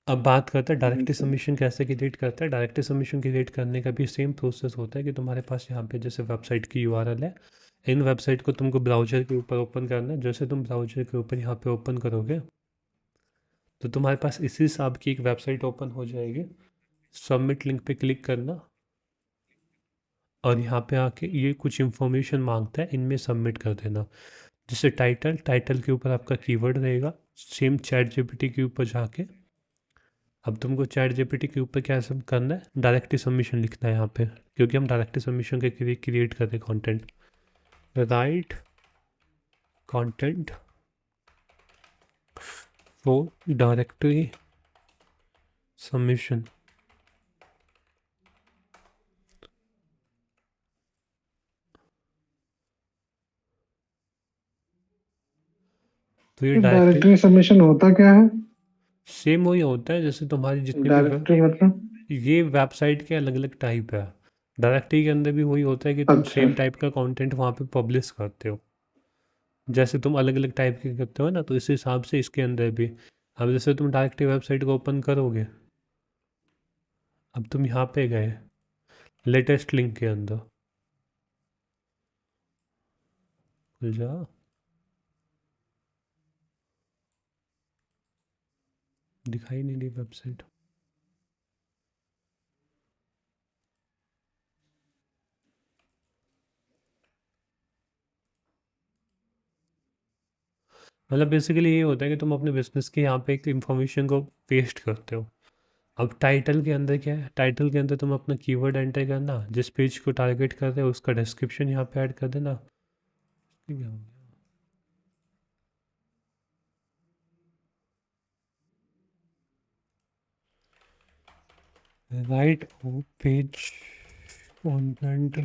अब बात करते हैं डायरेक्टली सर। सबमिशन कैसे क्रिएट करता है। डायरेक्टली सबमिशन क्रिएट करने का भी सेम प्रोसेस होता है कि तुम्हारे पास यहाँ पे जैसे वेबसाइट की यूआरएल है, इन वेबसाइट को तुमको ब्राउज़र के ऊपर ओपन करना है। जैसे तुम ब्राउज़र के ऊपर यहाँ पे ओपन करोगे तो तुम्हारे पास इसी हिसाब की एक वेबसाइट ओपन हो जाएगी। सबमिट लिंक पे क्लिक करना और यहाँ पे आके ये कुछ इन्फॉर्मेशन मांगता है, इनमें सबमिट कर देना। जैसे टाइटल के ऊपर आपका कीवर्ड रहेगा, सेम चैट जीपीटी के ऊपर जाके अब तुमको चैट जीपीटी के ऊपर क्या सब करना है, डायरेक्टली सबमिशन लिखना है यहाँ पे, क्योंकि हम डायरेक्टली सबमिशन के लिए क्रिएट कर रहे हैं content. Right content for directly submission. तो ये डायरेक्टली डायरेक्टरी सबमिशन होता क्या है? सेम वही होता है जैसे तुम्हारी जितनी भी डायरेक्टरी मतलब? ये वेबसाइट के अलग अलग टाइप है। डायरेक्टरी के अंदर भी वही होता है कि तुम अच्छा। सेम टाइप का कंटेंट वहाँ पे पब्लिश करते हो। जैसे तुम अलग अलग टाइप के करते हो ना, तो इस हिसाब से इसके अंदर भी। अब जैसे तुम डायरेक्टली वेबसाइट को ओपन करोगे, अब तुम यहाँ पे गए लेटेस्ट लिंक के अंदर, खुल जा, दिखाई नहीं दी वेबसाइट। मतलब बेसिकली ये होता है कि तुम अपने बिजनेस के यहाँ पे एक इंफॉर्मेशन को पेस्ट करते हो। अब टाइटल के अंदर क्या है, टाइटल के अंदर तुम अपना कीवर्ड एंटर करना, जिस पेज को टारगेट कर रहे हो उसका डिस्क्रिप्शन यहाँ पे ऐड कर देना। ठीक है, राइट पेज कंटेंट।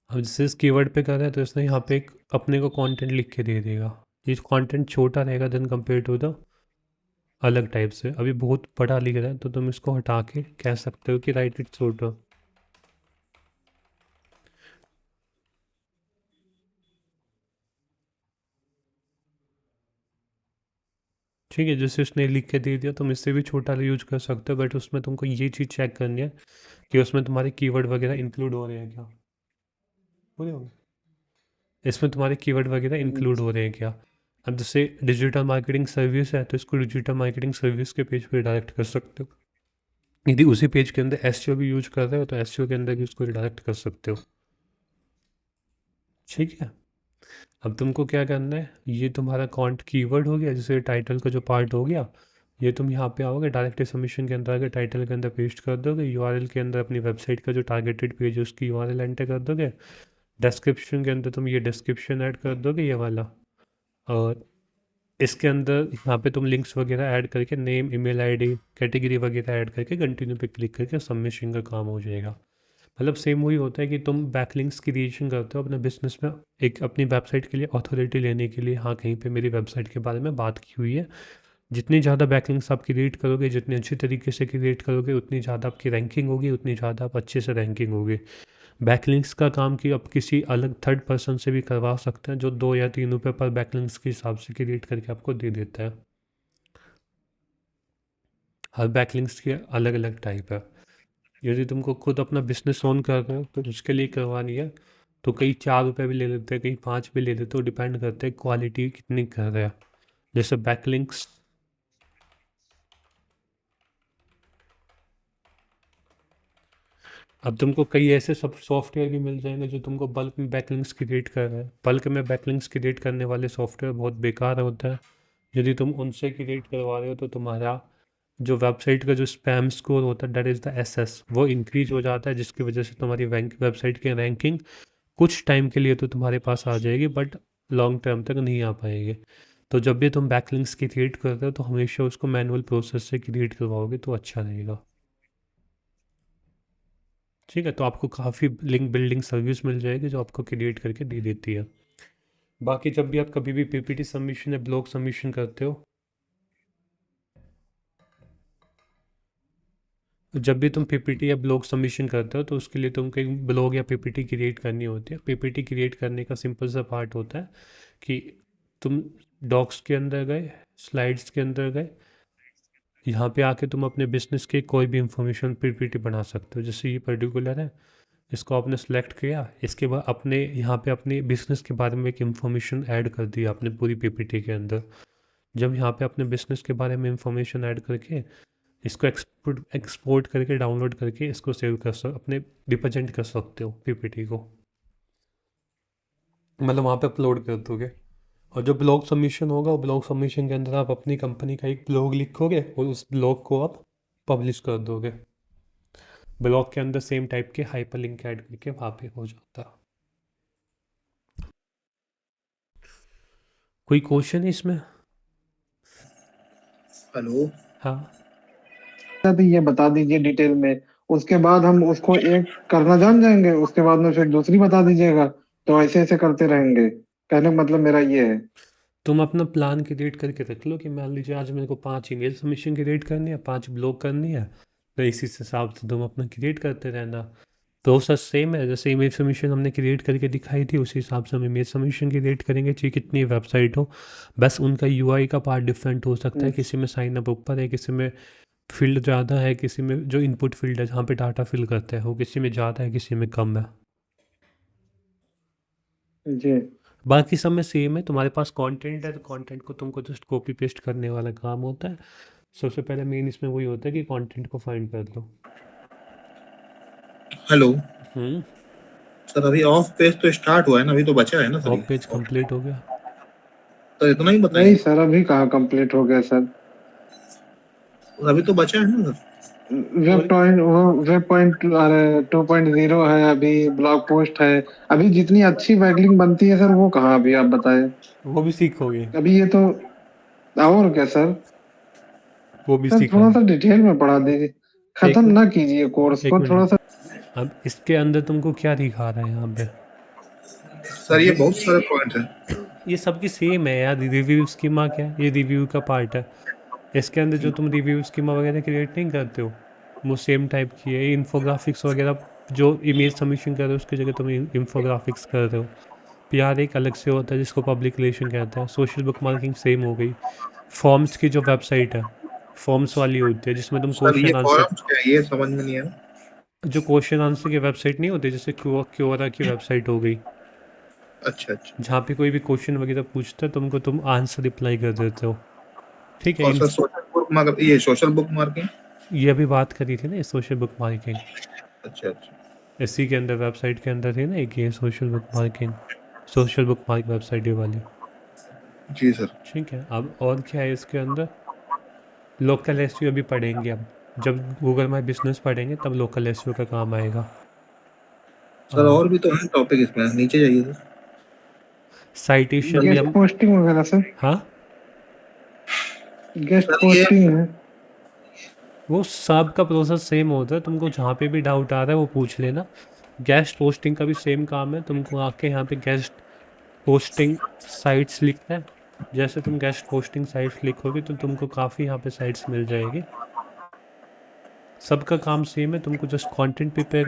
अब जैसे इस कीवर्ड पे कर रहे हैं तो इसने यहाँ पे एक अपने को कंटेंट लिख के दे देगा। ये कंटेंट छोटा रहेगा देन कंपेयर टू द अलग टाइप से। अभी बहुत बड़ा लिख रहा है तो तुम इसको हटा के कह सकते हो कि राइट इट छोटा। ठीक है, जैसे उसने लिख के दे दिया तुम इससे भी छोटा यूज कर सकते हो, बट उसमें तुमको ये चीज़ चेक करनी है कि उसमें तुम्हारे कीवर्ड वगैरह इंक्लूड हो रहे हैं क्या। पूरे हो गए, इसमें तुम्हारे कीवर्ड वगैरह इंक्लूड हो रहे हैं क्या। अब जैसे डिजिटल मार्केटिंग सर्विस है तो इसको डिजिटल मार्केटिंग सर्विस के पेज पे डायरेक्ट कर सकते हो। यदि उसी पेज के अंदर एसईओ भी यूज कर रहे हो तो एसईओ के अंदर भी उसको रिडायरेक्ट कर सकते हो। ठीक है, अब तुमको क्या करना है, ये तुम्हारा कॉन्ट कीवर्ड हो गया, जैसे टाइटल का जो पार्ट हो गया, ये तुम यहाँ पे आओगे डायरेक्ट सबमिशन के अंदर आके टाइटल के अंदर पेस्ट कर दोगे, यूआरएल के अंदर अपनी वेबसाइट का जो टारगेटेड पेज है उसकी यूआरएल एंटर कर दोगे, डिस्क्रिप्शन के अंदर तुम ये डिस्क्रिप्शन ऐड कर दोगे ये वाला, और इसके अंदर यहाँ पे तुम लिंक्स वगैरह ऐड करके नेम, ईमेल आईडी, कैटेगरी वगैरह ऐड करके कंटिन्यू पे क्लिक करके सबमिशन का काम हो जाएगा। मतलब सेम वही होता है कि तुम बैकलिंक्स क्रिएशन करते हो अपने बिजनेस में, एक अपनी वेबसाइट के लिए अथॉरिटी लेने के लिए, हाँ कहीं पे मेरी वेबसाइट के बारे में बात की हुई है। जितनी ज़्यादा बैकलिंक्स आप क्रिएट करोगे, जितनी अच्छी तरीके से क्रिएट करोगे, उतनी ज़्यादा आपकी रैंकिंग होगी, उतनी ज़्यादा आप अच्छे से रैंकिंग होगी। बैकलिंक्स का काम कि आप किसी अलग थर्ड पर्सन से भी करवा सकते हैं, जो 2 या 3 रुपये पर बैकलिंक्स के हिसाब से क्रिएट करके आपको दे देता है। हर बैकलिंक्स के अलग अलग टाइप है। यदि तुमको खुद अपना बिजनेस ऑन करना है तो उसके लिए करवानी है तो कई 4 रुपये भी ले लेते हैं, कई 5 भी ले लेते हो, डिपेंड करते हैं क्वालिटी कितनी कर रहे हैं। जैसे बैकलिंक्स अब तुमको कई ऐसे सब सॉफ्टवेयर भी मिल जाएंगे जो तुमको बल्क में बैकलिंक्स क्रिएट कर रहे हैं। बल्क में बैकलिंक्स क्रिएट करने वाले सॉफ्टवेयर बहुत बेकार होता है। यदि तुम उनसे क्रिएट करवा रहे हो तो तुम्हारा जो वेबसाइट का जो स्पैम स्कोर होता है, डेट इज़ द एसएस, वो इंक्रीज हो जाता है, जिसकी वजह से तुम्हारी वेबसाइट की रैंकिंग कुछ टाइम के लिए तो तुम्हारे पास आ जाएगी, बट लॉन्ग टर्म तक नहीं आ पाएगी। तो जब भी तुम बैकलिंक्स क्रिएट करते हो तो हमेशा उसको मैनुअल प्रोसेस से क्रिएट करवाओगे तो अच्छा रहेगा। ठीक है, तो आपको काफ़ी लिंक बिल्डिंग सर्विस मिल जाएगी जो आपको क्रिएट करके दे देती है। बाकी जब भी आप कभी भी पीपीटी सबमिशन या ब्लॉग सबमिशन करते हो, जब भी तुम पीपीटी या ब्लॉग सबमिशन करते हो तो उसके लिए तुमको एक ब्लॉग या पीपीटी क्रिएट करनी होती है। पीपीटी क्रिएट करने का सिंपल सा पार्ट होता है कि तुम डॉक्स के अंदर गए, स्लाइड्स के अंदर गए, यहाँ पे आके तुम अपने बिजनेस के कोई भी इंफॉर्मेशन पीपीटी बना सकते हो। जैसे ये पर्टिकुलर है, इसको आपने सेलेक्ट किया, इसके बाद अपने यहाँ पे अपने बिजनेस के बारे में एक इंफॉर्मेशन ऐड कर दी आपने पूरी पीपीटी के अंदर। जब यहाँ पे अपने बिजनेस के बारे में इंफॉर्मेशन ऐड करके इसको एक्सपोर्ट करके डाउनलोड करके इसको सेव कर अपने रिप्रेजेंट कर सकते हो पीपीटी को, मतलब वहाँ पे अपलोड कर दोगे। और जो ब्लॉग सबमिशन होगा, वो ब्लॉग सबमिशन के अंदर आप अपनी कंपनी का एक ब्लॉग लिखोगे और उस ब्लॉग को आप पब्लिश कर दोगे। ब्लॉग के अंदर सेम टाइप के हाइपर लिंक ऐड करके वहाँ पे हो जाता। कोई क्वेश्चन है इसमें? हेलो, हाँ, तो ये बता दीजिए डिटेल में, उसके बाद हम उसको एक करना जान जाएंगे, उसके बाद में फिर दूसरी बता दीजिएगा, तो ऐसे ऐसे करते रहेंगे। कहने का मतलब मेरा ये है। तुम अपना प्लान क्रिएट करके रख लो कि मान लीजिए आज मेरे को 5 ईमेल सबमिशन क्रिएट करनी है, 5 ब्लॉग करनी है, तो इसी हिसाब से तुम अपना क्रिएट करते रहना। प्रोसेस सेम है, जैसे इमेज सबमिशन हमने क्रिएट करके दिखाई थी उसी हिसाब से हम इमेज सबमिशन क्रिएट करेंगे, चाहे कितनी वेबसाइट हो। बस उनका यूआई का पार्ट डिफरेंट हो सकता है, किसी में साइन अप ऊपर है, किसी में फील्ड ज़्यादा है, किसी में जो इनपुट फील्ड है जहाँ पे डाटा फिल करते हैं वो किसी में ज़्यादा है, किसी में कम है। जी बाकी सब में सेम है। तुम्हारे पास कंटेंट है तो कंटेंट को तुमको जस्ट कॉपी पेस्ट करने वाला काम होता है। सबसे पहले मेन इसमें वही होता है कि कंटेंट को फाइंड कर लो। हेलो हम्म, सर, अभी ऑफ पेज तो स्टार्ट हुआ है ना, अभी तो बचा है ना सर? ऑफ पेज कंप्लीट हो गया। सर इतना ही नहीं बताइए, सर, अभी कहाँ कंप्लीट हो गया सर। अभी तो बचा है ना सर? वेब पॉइंट 2.0 है, अभी ब्लॉग पोस्ट है। अभी जितनी अच्छी बैकलिंक बनती है सर, वो कहाँ अभी आप बताएं। वो भी सीखोगे, अभी ये तो और क्या सर। वो भी सर सीखा थोड़ा है। सा डिटेल में पढ़ा दीजिए, खत्म मिनट, ना कीजिए कोर्स एक को, थोड़ा मिनट। सा। अब इसके अंदर तुमको क्या दिखा रहा है यहाँ पे? सर ये बहुत सारे पॉइंट हैं। ये सबकी सेम है यार। रिव्यू स्कीमा क्या है? ये रिव्यू का पार्ट है। इसके अंदर जो तुम रिव्यू स्कीमा वगैरह क्रिएट नहीं करते हो, वो सेम टाइप की है। इन्फोग्राफिक्स वगैरह जो इमेज सबमिशन कर रहे हो उसकी जगह तुम इन्फोग्राफिक्स कर रहे हो। पीआर एक अलग से होता है जिसको पब्लिक रिलेशन कहते हैं। सोशल बुक मार्किंग सेम हो गई। फॉर्म्स की जो वेबसाइट है, फॉर्म्स वाली होती है जिसमें तुम सर ये क्वेश्चन आंसर, फॉरम्स क्या है, ये समझ में नहीं आया। जो क्वेश्चन आंसर की वेबसाइट नहीं होती, जैसे क्योरा की वेबसाइट हो गई, अच्छा अच्छा। जहाँ पे कोई भी क्वेश्चन वगैरह पूछता है तुमको, तुम आंसर रिप्लाई कर देते हो। ठीक है, और सर सोशल बुक मार्किंग। ये अभी बात करी थी ना सोशल बुक मार्किंग, अच्छा अच्छा। इसी के अंदर वेबसाइट के अंदर थी ना एक ये social book marking. Social bookmark website ये वाली। जी सर। ठीक है, अब और क्या है इसके अंदर? लोकल एसईओ भी पढ़ेंगे अब। जब गूगल माई बिजनेस पढ़ेंगे तब लोकल एसईओ का काम आएगा। सर और भी तो है टॉपिक इसमें, नीचे जाइए सर। साइटेशन भी गेस्ट हम, पोस्टिंग वगैरह सर, हाँ गेस्ट सर ये पोस्टिंग है। वो सब का प्रोसेस सेम होता है। तुमको जहाँ पे भी डाउट आ रहा है वो पूछ लेना। गेस्ट पोस्टिंग का भी सेम काम है। तुमको आके यहाँ पे गेस्ट पोस्टिंग साइट्स लिखना है। जैसे तुम गेस्ट पोस्टिंग साइट्स लिखोगे तो तुमको काफ़ी यहाँ पे साइट्स मिल जाएगी। सबका काम सेम है। तुमको जस्ट कंटेंट प्रिपेयर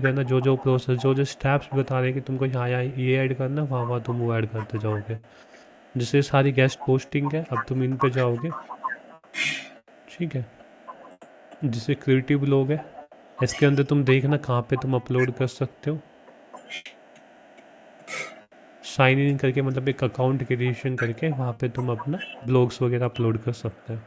करना, जो जो प्रोसेस, जो जो स्टेप्स बता रहे हैं कि तुमको यहाँ यहाँ ये ऐड करना, वहाँ वहाँ तुम वो ऐड करते जाओगे। जैसे सारी गेस्ट पोस्टिंग है, अब तुम इन पे जाओगे। ठीक है, जैसे क्रिएटिव लोग है, इसके अंदर तुम देखना कहाँ पे तुम अपलोड कर सकते हो। साइन इन करके, मतलब एक अकाउंट क्रिएशन करके वहाँ पे तुम अपना ब्लॉग्स वगैरह अपलोड कर सकते हो।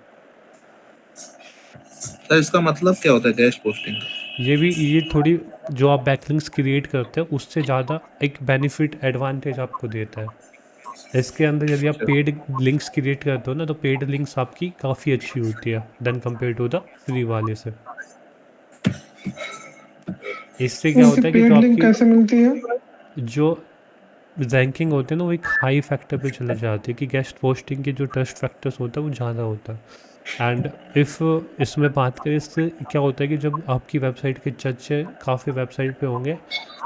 सर इसका मतलब क्या होता है गेस्ट पोस्टिंग का? ये थोड़ी, जो आप बैकलिंक्स क्रिएट करते हो उससे ज़्यादा एक बेनिफिट एडवांटेज आपको देता है। इसके अंदर यदि आप पेड लिंक्स क्रिएट करते हो ना, तो पेड लिंक्स आपकी काफ़ी अच्छी होती है then compare to the free वाले से। इससे क्या उनकी होता है कि पेड जो लिंक आपकी कैसे मिलती है? जो रैंकिंग होते हैं ना, वो एक हाई फैक्टर पे चले जाती है कि गेस्ट पोस्टिंग के जो ट्रस्ट फैक्टर्स होता है वो ज़्यादा होता है। एंड इफ़ इसमें बात करें, इससे क्या होता है कि जब आपकी वेबसाइट के चर्चे काफ़ी वेबसाइट पे होंगे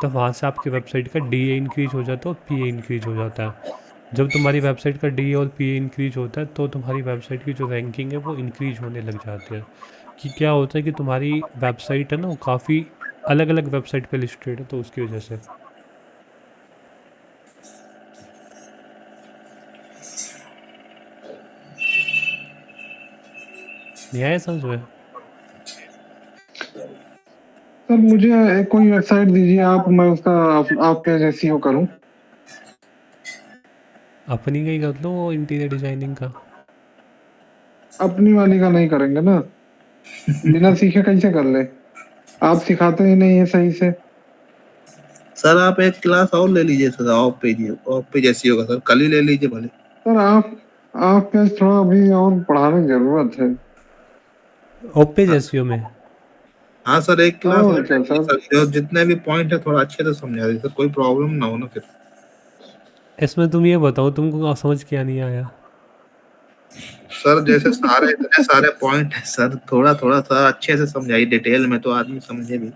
तो वहाँ से आपकी वेबसाइट का DA इंक्रीज हो जाता है और PA इंक्रीज हो जाता है। जब तुम्हारी वेबसाइट का DA और PA इंक्रीज होता है तो तुम्हारी वेबसाइट की जो रैंकिंग है वो इंक्रीज होने लग जाती है। कि क्या होता है कि तुम्हारी वेबसाइट है ना, वो काफ़ी अलग अलग वेबसाइट पे लिस्टेड है, तो उसकी वजह से। नहीं आया समझ में? सर मुझे कोई वेबसाइट दीजिए आप, मैं उसका आप पे एसईओ करूं। अपनी का ही कर लो इंटीरियर डिजाइनिंग का। अपनी वाली का नहीं करेंगे ना, बिना सीखे कैसे कर ले? आप सिखाते ही नहीं है सही से। सर आप एक क्लास और ले लीजिए सर, ऑफ पेज एसईओ का सर, कल ही ले लीजिए भले। सर आप पे थोड़ा अभी और पढ़ाने की जरूरत है। ओपे एसईओ में हाँ सर एक क्लास और और ले क्या लीजिए सर? सर, जो जितने भी पॉइंट है थोड़ा अच्छे से समझा दीजिए सर, कोई प्रॉब्लम ना हो ना फिर। इसमें तुम ये बताओ तुमको समझ क्या नहीं आया? सर जैसे सारे इतने सारे पॉइंट है सर, थोड़ा थोड़ा सा अच्छे से समझाइए, डिटेल में तो आदमी समझे भी।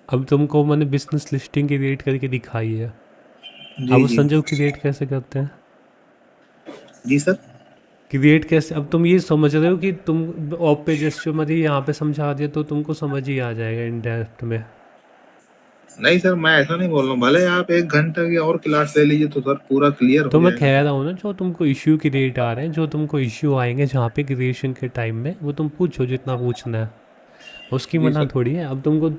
अब तुमको मैंने बिजनेस लिस्टिंग क्रिएट करके दिखाई है। अब जी वो जी संजय क्रिएट कैसे करते हैं? जी सर। क्रिएट कैसे, अब तुम ये समझ रहे हो कि तुम ऑप पे जैसे मतलब यहाँ पे समझा दिया तो तुमको समझ ही आ जाएगा इन डेप्थ में। नहीं सर मैं ऐसा नहीं बोल रहा हूँ, भले आप 1 घंटे की और क्लास ले लीजिए तो सर पूरा क्लियर तो हो मैं जाएगा कह सर। रहा हूँ ना, जो तुमको इश्यू क्रिएट आ रहे हैं, जो तुमको इश्यू आएंगे जहाँ पे क्रिएशन के टाइम में, वो तुम पूछो जितना पूछना है। उसकी जी मना सर। थोड़ी है। अब तुमको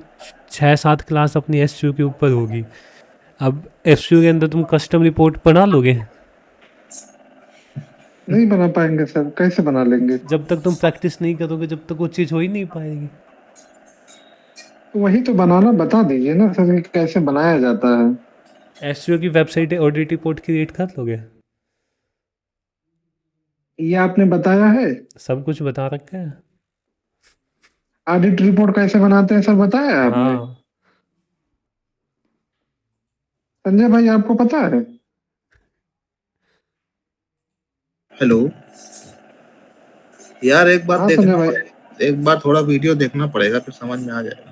6-7 क्लास अपनी एसयू के ऊपर होगी। अब एसयू के अंदर तुम कस्टम रिपोर्ट बना लोगे? नहीं बना पाएंगे सर, कैसे बना लेंगे? जब तक तुम प्रैक्टिस नहीं करोगे जब तक वो चीज़ हो ही नहीं पाएगी। तो वही तो बनाना बता दीजिए ना सर, कि कैसे बनाया जाता है। एसयू की वेबसाइट ऑडिट रिपोर्ट क्रिएट कर लोगे? ये आपने बताया है? सब कुछ बता रखा है। ऑडिट रिपोर्ट कैसे बनाते हैं सर, बताया है आपने? हाँ, संजय भाई आपको पता है? हेलो यार, एक बार हाँ संजय देखना भाई, पड़ेगा, एक बार थोड़ा वीडियो देखना पड़ेगा फिर समझ में आ जाएगा।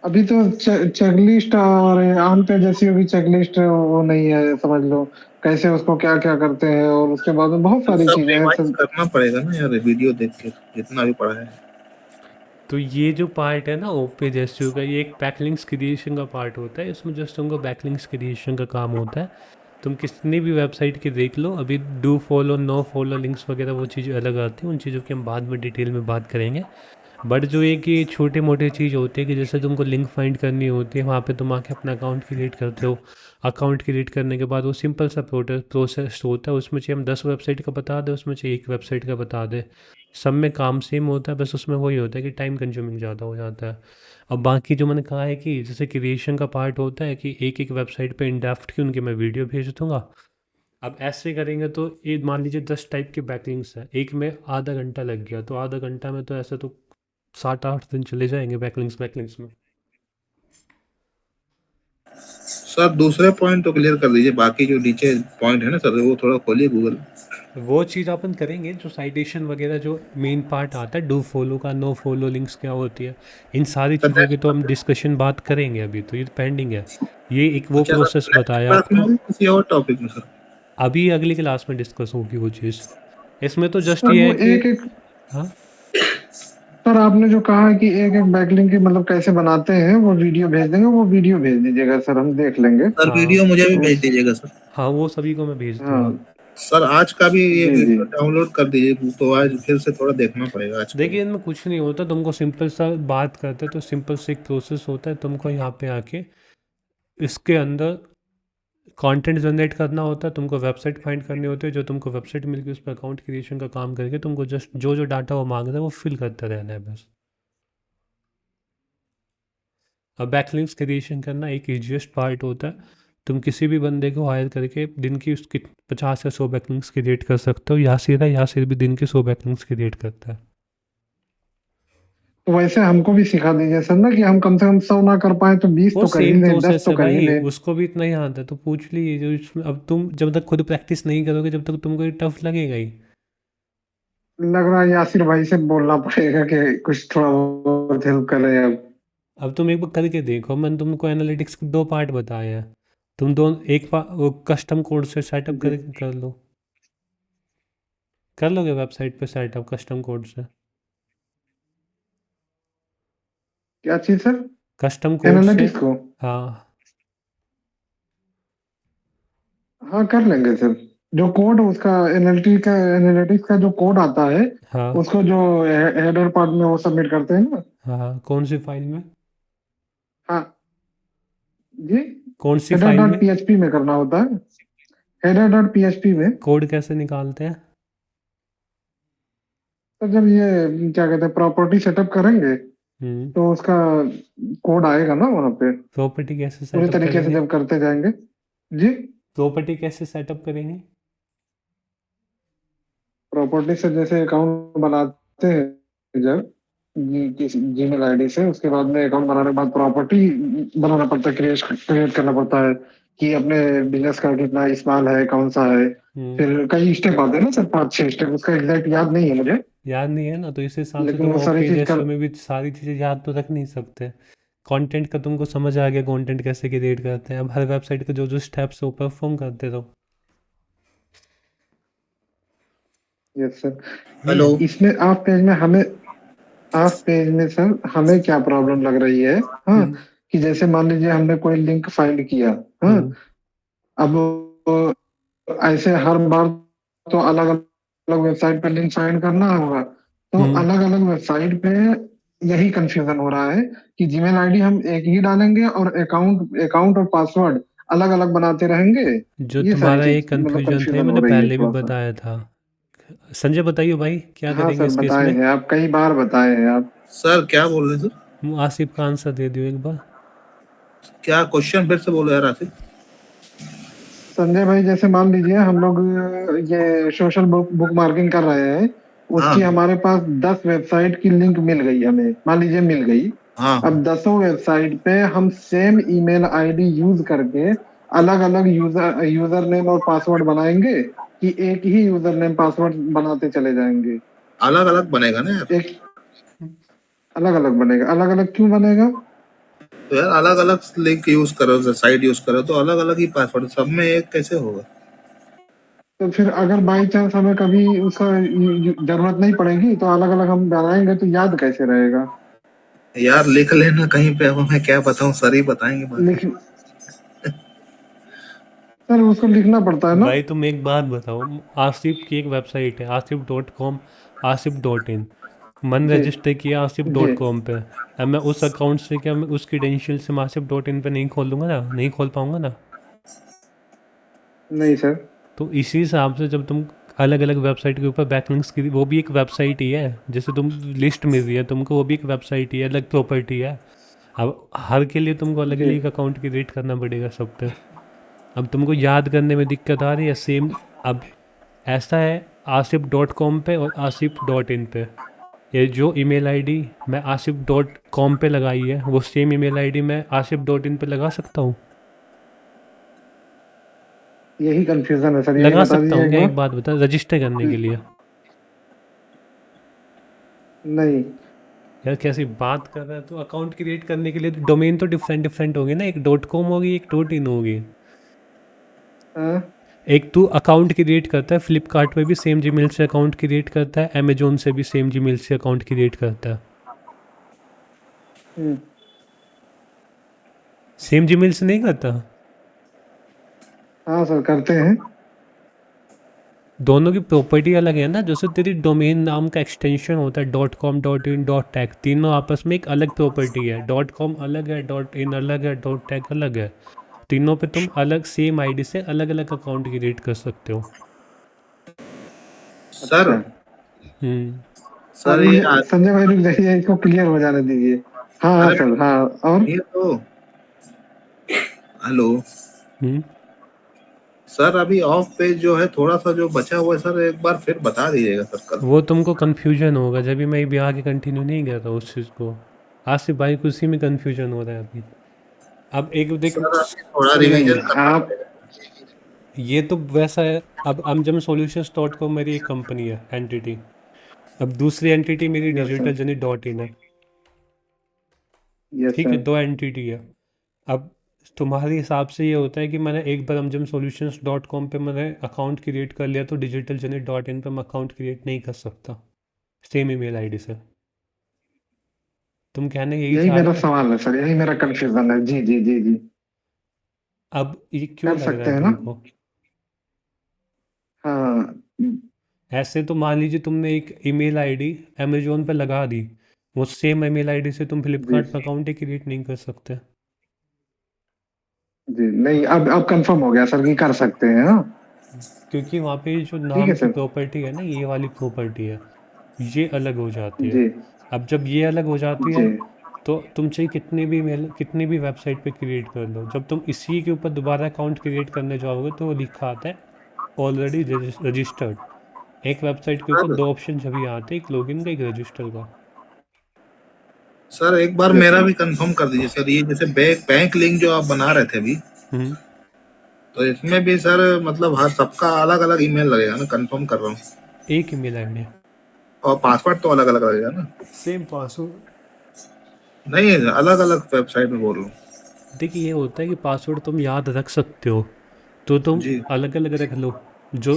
अभी तो चेकलिस्ट और आम पे जैसी होगी चेकलिस्ट वो नहीं है, समझ लो। कैसे उसको क्या क्या करते हैं, और उसके बाद में बहुत तो सारी सब चीजें हैं रिवाइज सर। करना पड़ेगा ना यार, वीडियो देख के जितना भी पढ़ा है। तो ये जो पार्ट है ना ओपे एसयू का, ये एक बैकलिंक्स क्रिएशन का पार्ट होता है। इसमें जस्ट तुमको बैकलिंक्स क्रिएशन का काम होता है। तुम कितनी भी वेबसाइट की देख लो, अभी do follow no follow links वगैरह वो चीज़ अलग आती है, उन चीज़ों की हम बाद में डिटेल में बात करेंगे। बट जो एक ये छोटे मोटे चीज़ होती है कि जैसे तुमको लिंक फाइंड करनी होती है, वहाँ पे तुम आके अपना अकाउंट क्रिएट करते हो। अकाउंट क्रिएट करने के बाद वो सिंपल सा प्रोसेस होता है। उसमें चाहिए हम 10 वेबसाइट का बता दें, उसमें चाहिए एक वेबसाइट का बता दें। सब में काम सेम होता है, बस उसमें वही होता है कि टाइम कंज्यूमिंग ज़्यादा हो जाता है। अब बाकी जो मैंने कहा है कि जैसे क्रिएशन का पार्ट होता है कि एक वेबसाइट पे इन डेप्थ की उनकी मैं वीडियो भेज दूँगा। अब ऐसे करेंगे तो ये मान लीजिए 10 टाइप के बैकलिंक्स हैं, एक में आधा घंटा लग गया, तो आधा घंटा में तो ऐसे तो 7-8 दिन चले जाएंगे बैकलिंक्स में। सर दूसरे पॉइंट तो क्लियर कर दीजिए, बाकी जो नीचे पॉइंट है ना सर वो थोड़ा खोलिए गूगल। वो चीज़ अपन करेंगे, जो साइटेशन वगैरह जो मेन पार्ट आता है, डू फॉलो का, नो फॉलो लिंक्स क्या होती है, इन सारी सर चीज़ों की तो हम डिस्कशन बात करेंगे, अभी तो ये पेंडिंग है। ये एक वो अच्छा प्रोसेस सर बताया क्लास आपको, में किसी और टॉपिक में सर? अभी अगली क्लास में डिस्कस होगी वो चीज़। इसमें तो जस्ट सर ये वो है कि एक एक हाँ सर आपने जो कहा है कि एक एक बैकलिंक की मतलब कैसे बनाते हैं वो वीडियो भेज देंगे, वो वीडियो भेज दीजिएगा सर, हम देख लेंगे सर हाँ वीडियो मुझे भी भेज उस। दीजिएगा सर। हाँ, वो सभी को मैं भेज दूंगा। हाँ सर आज का भी ये जी जी। वीडियो डाउनलोड कर दीजिए, तो आज फिर से थोड़ा देखना पड़ेगा आज का भी। देखिए इनमें कुछ नहीं होता, तुमको सिंपल सा बात करते तो सिंपल से एक प्रोसेस होता है, तुमको यहाँ पे आके इसके अंदर कंटेंट जनरेट करना होता है, तुमको वेबसाइट फाइंड करनी होती है, जो तुमको वेबसाइट मिल गई उस पर अकाउंट क्रिएशन का काम करके तुमको जस्ट जो जो डाटा वो मांग रहा है वो फिल करते रहना है बस। अब बैकलिंक्स क्रिएशन करना एक ईजिएस्ट पार्ट होता है, तुम किसी भी बंदे को हायर करके दिन की उसकी 50 या 100 बैकलिंक्स क्रिएट कर सकते हो। यासिर भी दिन के 100 बैकलिंक्स क्रिएट करता है। तो वैसे हमको भी सिखा दीजिए सर ना, कि हम कम से कम 100 ना कर पाए तो 20 वो तो कर ही सेम लें, 10 प्रोसेस तो है कर ही भाई, लें। उसको भी इतना ही आता है तो पूछ लीजिए जो इसमें। अब तुम जब तक खुद प्रैक्टिस नहीं करोगे जब तक तुमको ये टफ लगेगा ही। लग रहा है यासिर भाई से बोलना पड़ेगा कि कुछ थोड़ा बहुत हेल्प करें अब। अब तुम एक बार करके देखो, मैंने तुमको एनालिटिक्स के 2 पार्ट बताए हैं, तुम दोनों एक वो कस्टम कोड से सेटअप जी। कर लो, कर लोगे वेबसाइट पे सेटअप कस्टम कोड से? क्या चीज सर? कस्टम कोड से एनालिटिक्स को? हाँ हाँ कर लेंगे सर। जो कोड उसका एनालिटिक्स का जो कोड आता है, हाँ उसको जो हेडर पार्ट में वो सबमिट करते हैं ना। हाँ, कौन सी फाइल में? हाँ जी। कौन सी हेडर फाइल डॉट में? पीएचपी में करना होता है, हेडर डॉट पीएचपी में। कोड कैसे निकालते हैं? तो जब ये क्या कहते हैं प्रॉपर्टी सेटअप करेंगे तो उसका कोड आएगा ना वहाँ पे, प्रॉपर्टी कैसे पूरी सेटअप तरीके से करेंगे? जब करते जाएंगे। जी। प्रॉपर्टी कैसे सेटअप करेंगे? प्रॉपर्टी से जैसे अकाउंट बनाते हैं जब किसी जीमेल आईडी से, उसके बाद में अकाउंट बनाने के बाद प्रॉपर्टी बनाना पड़ता है, क्रिएट करना पड़ता है कि अपने बिजनेस का कितना इस्तेमाल है, कौन सा है। हम्म फिर कई स्टेप आते हैं ना सर, 5-6 स्टेप, उसका एग्जैक्ट याद नहीं है मुझे, याद नहीं है ना, तो इस हिसाब से लेकिन तुम वो सारी चीज ओपीजेएस कर। में भी सारी चीज़ें याद तो रख नहीं सकते। कंटेंट का तुमको समझ आ गया कंटेंट कैसे क्रिएट करते हैं, अब हर वेबसाइट के जो जो स्टेप्स वो परफॉर्म करते रहो। Yes sir. हेलो। इसमें आप पेज में सर हमें क्या प्रॉब्लम लग रही है? हाँ, हम्म कि जैसे मान लीजिए हमने कोई लिंक फाइंड किया। हाँ, हम्म अब ऐसे हर बार तो अलग अलग वेबसाइट पे लिंक फाइंड करना होगा, तो हम्म अलग अलग वेबसाइट पे यही कंफ्यूजन हो रहा है कि जीमेल आईडी हम एक ही डालेंगे और अकाउंट अकाउंट और पासवर्ड अलग अलग बनाते रहेंगे। जो ये सारी तुम्हारा एक चीज मतलब कंफ्यूजन था ये कंफ्यूजन हो मैंने रही है पहले भी थोड़ा सा। बताया था। संजय बताइए भाई क्या हाँ करेंगे सर इस केस बताए में? हैं आप, कई बार बताए हैं आप। सर क्या बोल रहे हैं सर? आसिफ का आंसर दे दियो एक बार। क्या क्वेश्चन फिर से बोलो यार आसिफ। संजय भाई जैसे मान लीजिए हम लोग ये सोशल बुक मार्किंग कर रहे हैं, हाँ उसकी हमारे पास 10 वेबसाइट की लिंक मिल गई, हमें मान लीजिए मिल गई। हाँ अब 10 वेबसाइट पे हम सेम ईमेल आईडी यूज करके अलग अलग यूजर नेम और पासवर्ड बनाएंगे, कि एक ही यूजर नेम पासवर्ड बनाते चले जाएंगे? अलग अलग बनेगा ना यार। एक अलग अलग बनेगा? अलग अलग क्यों बनेगा? तो यार अलग अलग लिंक यूज करो, साइट यूज करो तो अलग अलग ही पासवर्ड, सब में एक कैसे होगा? तो फिर अगर बाई चांस हमें कभी उसका जरूरत नहीं पड़ेगी तो अलग अलग हम बनाएंगे तो याद कैसे रहेगा? यार लिख लेना कहीं पे, अब मैं क्या बताऊं, सर ही बताएंगे बाकी। लिख सर उसको लिखना पड़ता है ना। भाई तुम एक बात बताओ, आसिफ की एक वेबसाइट है asif.com, asif.in, मन जी रजिस्टर किया जी। asif.com पे। अब मैं उस अकाउंट से क्या मैं उस क्रेडेंशियल से मैं asif.in पे नहीं खोल दूंगा ना, नहीं खोल पाऊंगा ना। नहीं सर। तो इसी हिसाब से जब तुम अलग-अलग वेबसाइट के ऊपर बैकलिंक्स की वो भी एक वेबसाइट ही है। जैसे तुम लिस्ट मिल रही है तुमको, वो भी एक वेबसाइट ही है, अलग प्रॉपर्टी है। अब हर के लिए तुमको जी अलग-अलग अकाउंट क्रिएट करना पड़ेगा सब पे। अब तुमको याद करने में दिक्कत आ रही है सेम। अब ऐसा है asif.com पे और asif.in पे, ये जो ईमेल आईडी मैं asif.com पे लगाई है वो सेम ईमेल आईडी मैं asif.in पे लगा सकता हूँ। यही कंफ्यूजन है सर, यही लगा बता सकता दीजिए हूँ एक क्या, बार। एक बात बता, रजिस्टर करने के लिए? नहीं यार कैसी बात कर रहा है तो, अकाउंट क्रिएट करने के लिए तो डोमेन तो डिफरेंट डिफरेंट होगी ना, एक .com होगी एक .in होगी। हाँ, एक तू अकाउंट क्रिएट करता है फ्लिपकार्ट पे भी सेम जीमेल से अकाउंट क्रिएट करता है, अमेजोन से भी सेम जीमेल से अकाउंट क्रिएट करता है। हम्म, सेम जीमेल से नहीं करता? हाँ सर करते हैं। दोनों की प्रॉपर्टी अलग है ना। जैसे तेरी डोमेन नाम का एक्सटेंशन होता है .com .in .tag, तीनों आपस में एक अलग प्रॉपर्टी है। .com अलग है, .in अलग है, .tag अलग है। तीनों पे तुम अलग सेम आईडी से अलग अलग अकाउंट क्रिएट कर सकते हो। सर अच्छा हम्म सर अब ये मुझे संजय भाई रुक जाइए, इसको क्लियर हो जाने दीजिए। हाँ हाँ अरे सर, हाँ और ये तो हेलो हम्म सर, अभी ऑफ पेज जो है थोड़ा सा जो बचा हुआ है सर, एक बार फिर बता दीजिएगा सर कल। वो तुमको कन्फ्यूजन होगा, जब भी मैं भी आगे कंटिन्यू नहीं कर रहा उस चीज़ को। आसिफ भाई को उसी में कन्फ्यूजन हो रहा है अभी। अब एक देख, सर अभी थोड़ा नहीं रिवीजन करना आप, पड़ेगा। ये तो वैसा है। अब अमजम सॉल्यूशंस .com मेरी एक कंपनी है, एंटिटी। अब दूसरी एंटिटी मेरी yes digital sir, journey .in है। यस ठीक है, सर, दो एंटिटी है। अब तुम्हारे हिसाब से ये होता है कि मैंने एक बार अमजम सॉल्यूशंस .com पे मैंने अकाउंट क्रिएट कर लिया तो डिजिटल जर्नी .in पे मैं अकाउंट क्रिएट नहीं कर सकता सेम ईमेल आईडी से? तुम कहने यही यही चाह मेरा रहे हो? सवाल है सर, यही मेरा कंफ्यूजन है। जी जी जी जी, अब ये क्यों कर लग रहा सकते है हैं ना। तुमको? हाँ ऐसे तो मान लीजिए तुमने एक ईमेल आईडी अमेजोन पे लगा दी, वो सेम ईमेल आईडी से तुम जी फ्लिपकार्ट पे अकाउंट ही क्रिएट नहीं कर सकते। जी, नहीं अब कंफर्म हो गया सर कि कर सकते हैं। हाँ क्योंकि वहाँ पे जो ठीक है नाम की सर। प्रॉपर्टी है ना, ये वाली प्रॉपर्टी है, ये अलग हो जाती है। जी अब जब ये अलग हो जाती जी है तो तुम चाहे कितनी भी वेबसाइट पे क्रिएट कर लो, जब तुम इसी के ऊपर दोबारा अकाउंट क्रिएट करने जाओगे तो वो लिखा आता है ऑलरेडी रजिस्टर्ड। एक वेबसाइट के ऊपर सर दो ऑप्शन जब भी आते हैं, एक लॉगिन का एक रजिस्टर का। सर एक बार यस मेरा सर, भी कंफर्म कर दीजिए सर, ये जैसे बैंक लिंक जो आप बना रहे थे अभी, हम्म तो इसमें भी सर मतलब हर सबका अलग अलग ईमेल लगेगा ना, कंफर्म कर रहा हूँ। एक ईमेल आईडी, और पासवर्ड तो अलग अलग लगेगा ना? Same password. नहीं, अलग अलग वेबसाइट में बोल रहा हूँ। देखिए ये होता है कि पासवर्ड तुम याद रख सकते हो तो तुम जी अलग अलग रख लो। जो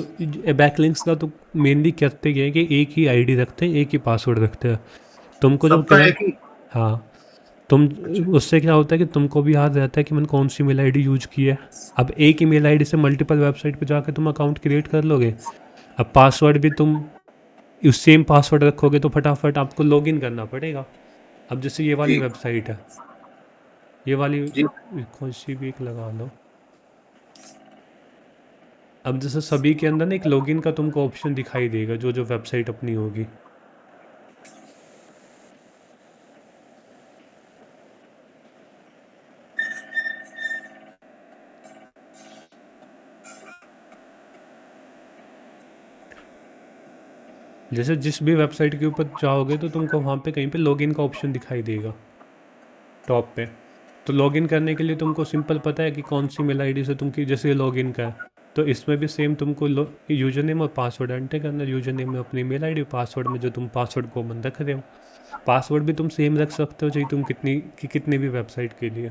बैकलिंक्स का तो मेनली करते क्या है कि एक ही आईडी रखते हैं, एक ही पासवर्ड रखते हैं। तुमको जब सबका क्लाइंट, एक ही। हाँ, तुम, अच्छा उससे क्या होता है कि तुमको भी याद रहता है कि मैंने कौन सी मेल आईडी यूज की है। अब एक ही मेल आईडी से मल्टीपल वेबसाइट पे जाके तुम अकाउंट क्रिएट कर लोगे। अब पासवर्ड भी तुम उस सेम पासवर्ड रखोगे तो फटाफट आपको लॉगिन करना पड़ेगा। अब जैसे ये वाली जी वेबसाइट है, ये वाली जी कौन सी भी एक लगा लो। अब जैसे सभी के अंदर ना एक लॉगिन का तुमको ऑप्शन दिखाई देगा जो जो वेबसाइट अपनी होगी। जैसे जिस भी वेबसाइट के ऊपर जाओगे तो तुमको वहाँ पे कहीं पे लॉगिन का ऑप्शन दिखाई देगा टॉप पे। तो लॉगिन करने के लिए तुमको सिंपल पता है कि कौन सी मेल आईडी से तुम की, जैसे लॉगिन का है तो इसमें भी सेम तुमको यूजर नेम और पासवर्ड एंटर करना। यूजर नेम में अपनी मेल आईडी, पासवर्ड में जो तुम पासवर्ड कॉमन रख रहे हो। पासवर्ड भी तुम सेम रख सकते हो चाहे तुम कितनी भी वेबसाइट के लिए।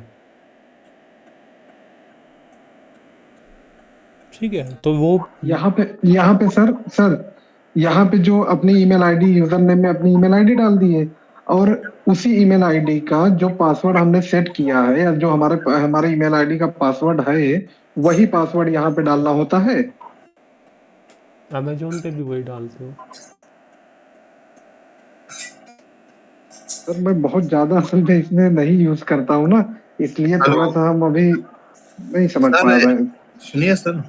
ठीक है, तो वो यहाँ पे सर यहाँ पे जो अपनी ईमेल आईडी, यूजर नेम में अपनी ईमेल आईडी डाल दी है, और उसी ईमेल आईडी का जो पासवर्ड हमने सेट किया है, या जो हमारे ईमेल आईडी का पासवर्ड है, वही पासवर्ड यहाँ पे डालना होता है। अमेजोन पे भी वही डालते हो। सर मैं बहुत ज्यादा असल में इसमें नहीं यूज करता हूँ ना, इसलिए थोड़ा हेलो सा हम अभी नहीं समझ पा सर, रहे हैं। सुनिए सर,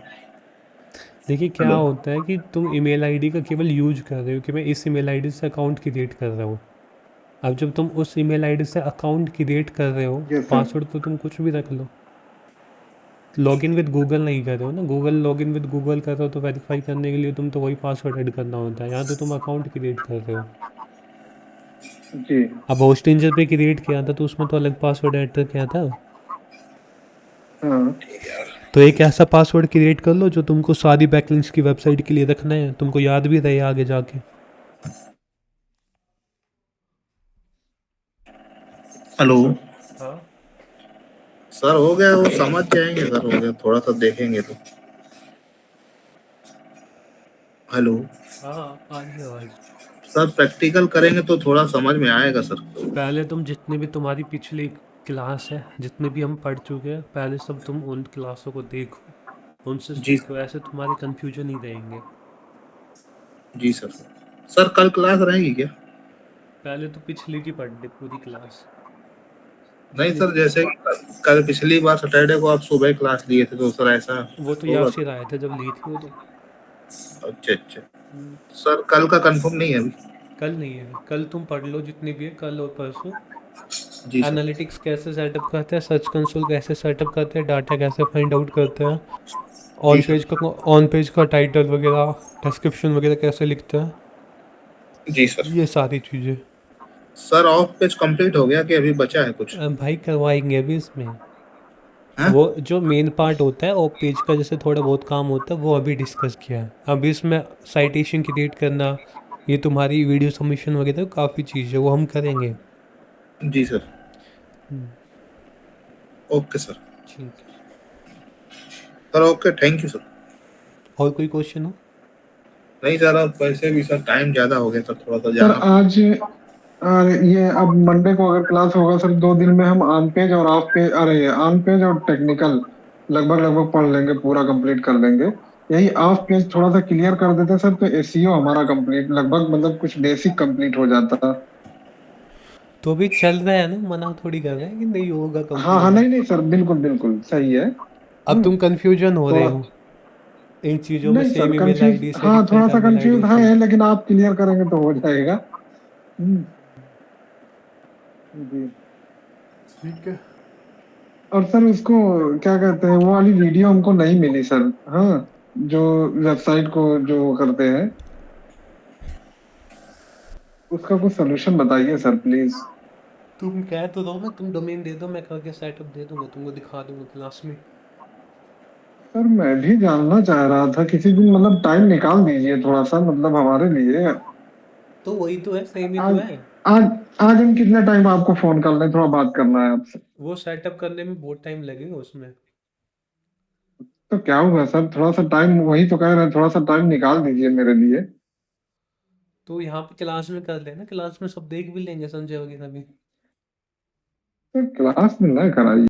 देखिए क्या हेलो। होता है कि तुम ईमेल आईडी का केवल यूज कर रहे हो कि मैं इस ईमेल आईडी से अकाउंट क्रिएट कर रहा हूँ। अब जब तुम उस ईमेल आईडी से अकाउंट क्रिएट कर रहे हो तो यस सर। पासवर्ड तो तुम कुछ भी रख लो। लॉगिन विद गूगल नहीं कर रहे हो ना, गूगल लॉगिन विद गूगल कर रहे हो तो वेरीफाई करने के लिए तुम तो वही पासवर्ड ऐड करना होता है। यहाँ तो तुम अकाउंट क्रिएट कर रहे हो। जी। अब होस्ट इंजन पे क्रिएट किया था तो उसमें तो अलग पासवर्ड एंटर किया था। हाँ तो एक ऐसा पासवर्ड क्रिएट कर लो जो तुमको सारी बैकलिंक्स की वेबसाइट के लिए रखना है, तुमको याद भी रहे आगे जाके। हेलो। हाँ सर हो गया, वो समझ जाएंगे सर, हो गया, थोड़ा सा देखेंगे तो। हेलो। हाँ आ गई आवाज। सर प्रैक्टिकल करेंगे तो थोड़ा समझ में आएगा सर। पहले तुम जितने भी तुम्हारी पिछली क्लास है, जितने भी हम पढ़ चुके हैं, पहले सब तुम उन क्लासों को देखो, उनसे जी सीखो, ऐसे तुम्हारे कन्फ्यूजन नहीं रहेंगे। जी सर। सर कल क्लास रहेगी क्या? पहले तो पिछली की पढ़ ले पूरी क्लास। नहीं जितने सर, भी जैसे कि कल पिछली बार सैटरडे को आप सुबह क्लास लिए थे तो सर ऐसा वो तो होगा? यासिर आए थे जब ली थी वो तो। अच्छा अच्छा। हम्म, सर कल का कंफर्म नहीं है अभी? कल नहीं है, कल तुम पढ़ लो जितनी भी है, कल और परसों। जी सर। एनालिटिक्स कैसे सेटअप करते हैं, सर्च कंसोल कैसे सेटअप करते हैं, डाटा कैसे फाइंड आउट करते हैं, जी सर। ऑन पेज का टाइटल वगैरह, डिस्क्रिप्शन वगैरह कैसे लिखते हैं, जी सर। ये सारी चीज़ें। सर ऑफ पेज कंप्लीट हो गया कि अभी बचा है कुछ? भाई करवाएंगे अभी इसमें। हैं? वो जो मेन पार्ट होता है ऑफ पेज का, जैसे थोड़ा बहुत काम होता है वो अभी डिस्कस किया है। अभी इसमें साइटेशन क्रिएट करना, ये तुम्हारी वीडियो सबमिशन वगैरह काफ़ी चीज़ है, वो हम करेंगे। जी सर। हम्म, ओके सर। ठीक है। Sir okay, thank you sir. और कोई क्वेश्चन हो? नहीं सर, अब वैसे भी सर टाइम ज्यादा हो गया सर, थोड़ा सा सर जाना। आज ये अब मंडे को अगर क्लास होगा सर, 2 दिन में हम ऑन पेज और ऑफ पेज, अरे ऑन पेज और टेक्निकल लगभग लगभग पढ़ लेंगे, पूरा कंप्लीट कर लेंगे। यही ऑफ पेज थोड़ा सा क्लियर कर देते सर तो एसईओ हमारा कंप्लीट लगभग, मतलब कुछ बेसिक कंप्लीट हो जाता। तो अभी चल रहा है ना, मना थोड़ी कर रहे हैं कि नहीं होगा हाँ हाँ, कंप्लीट। नहीं नहीं सर, बिल्कुल बिल्कुल सही है। अब तुम कंफ्यूजन हो रहे थोड़ा, हो इन चीज़ों में, नहीं sir same email confuse, ID से, हाँ थोड़ा डिफरेंट सा ईमेल आईडी कंफ्यूज है, से। लेकिन आप क्लियर करेंगे तो हो जाएगा। हम्म, जी। ठीक है। और सर उसको क्या कहते हैं, वो वाली वीडियो हमको नहीं मिली सर। हाँ, जो वेबसाइट को जो वो करते हैं, उसका कुछ सोल्यूशन बताइए सर प्लीज। तुम कह तो दो, मैं तुम डोमेन दे दो, मैं करके सेटअप दे दूंगा, तुमको दिखा दूंगा क्लास में। सर मैं भी जानना चाह रहा था, किसी दिन मतलब टाइम निकाल दीजिए थोड़ा सा, मतलब हमारे लिए। तो वही तो है, सेम ही तो आज है। आज आज हम कितना टाइम आपको फोन कर लें, थोड़ा बात करना है आपसे। वो सेटअप करने में बहुत टाइम लगेगा उसमें। तो क्या हुआ सर, थोड़ा सा टाइम, वही तो कह रहे हैं, थोड़ा सा टाइम निकाल दीजिए मेरे लिए। तो यहाँ पे क्लास में कर लेना, क्लास में सब देख भी लेंगे, संजय वगैरह भी। तो क्लास में ना कराइए।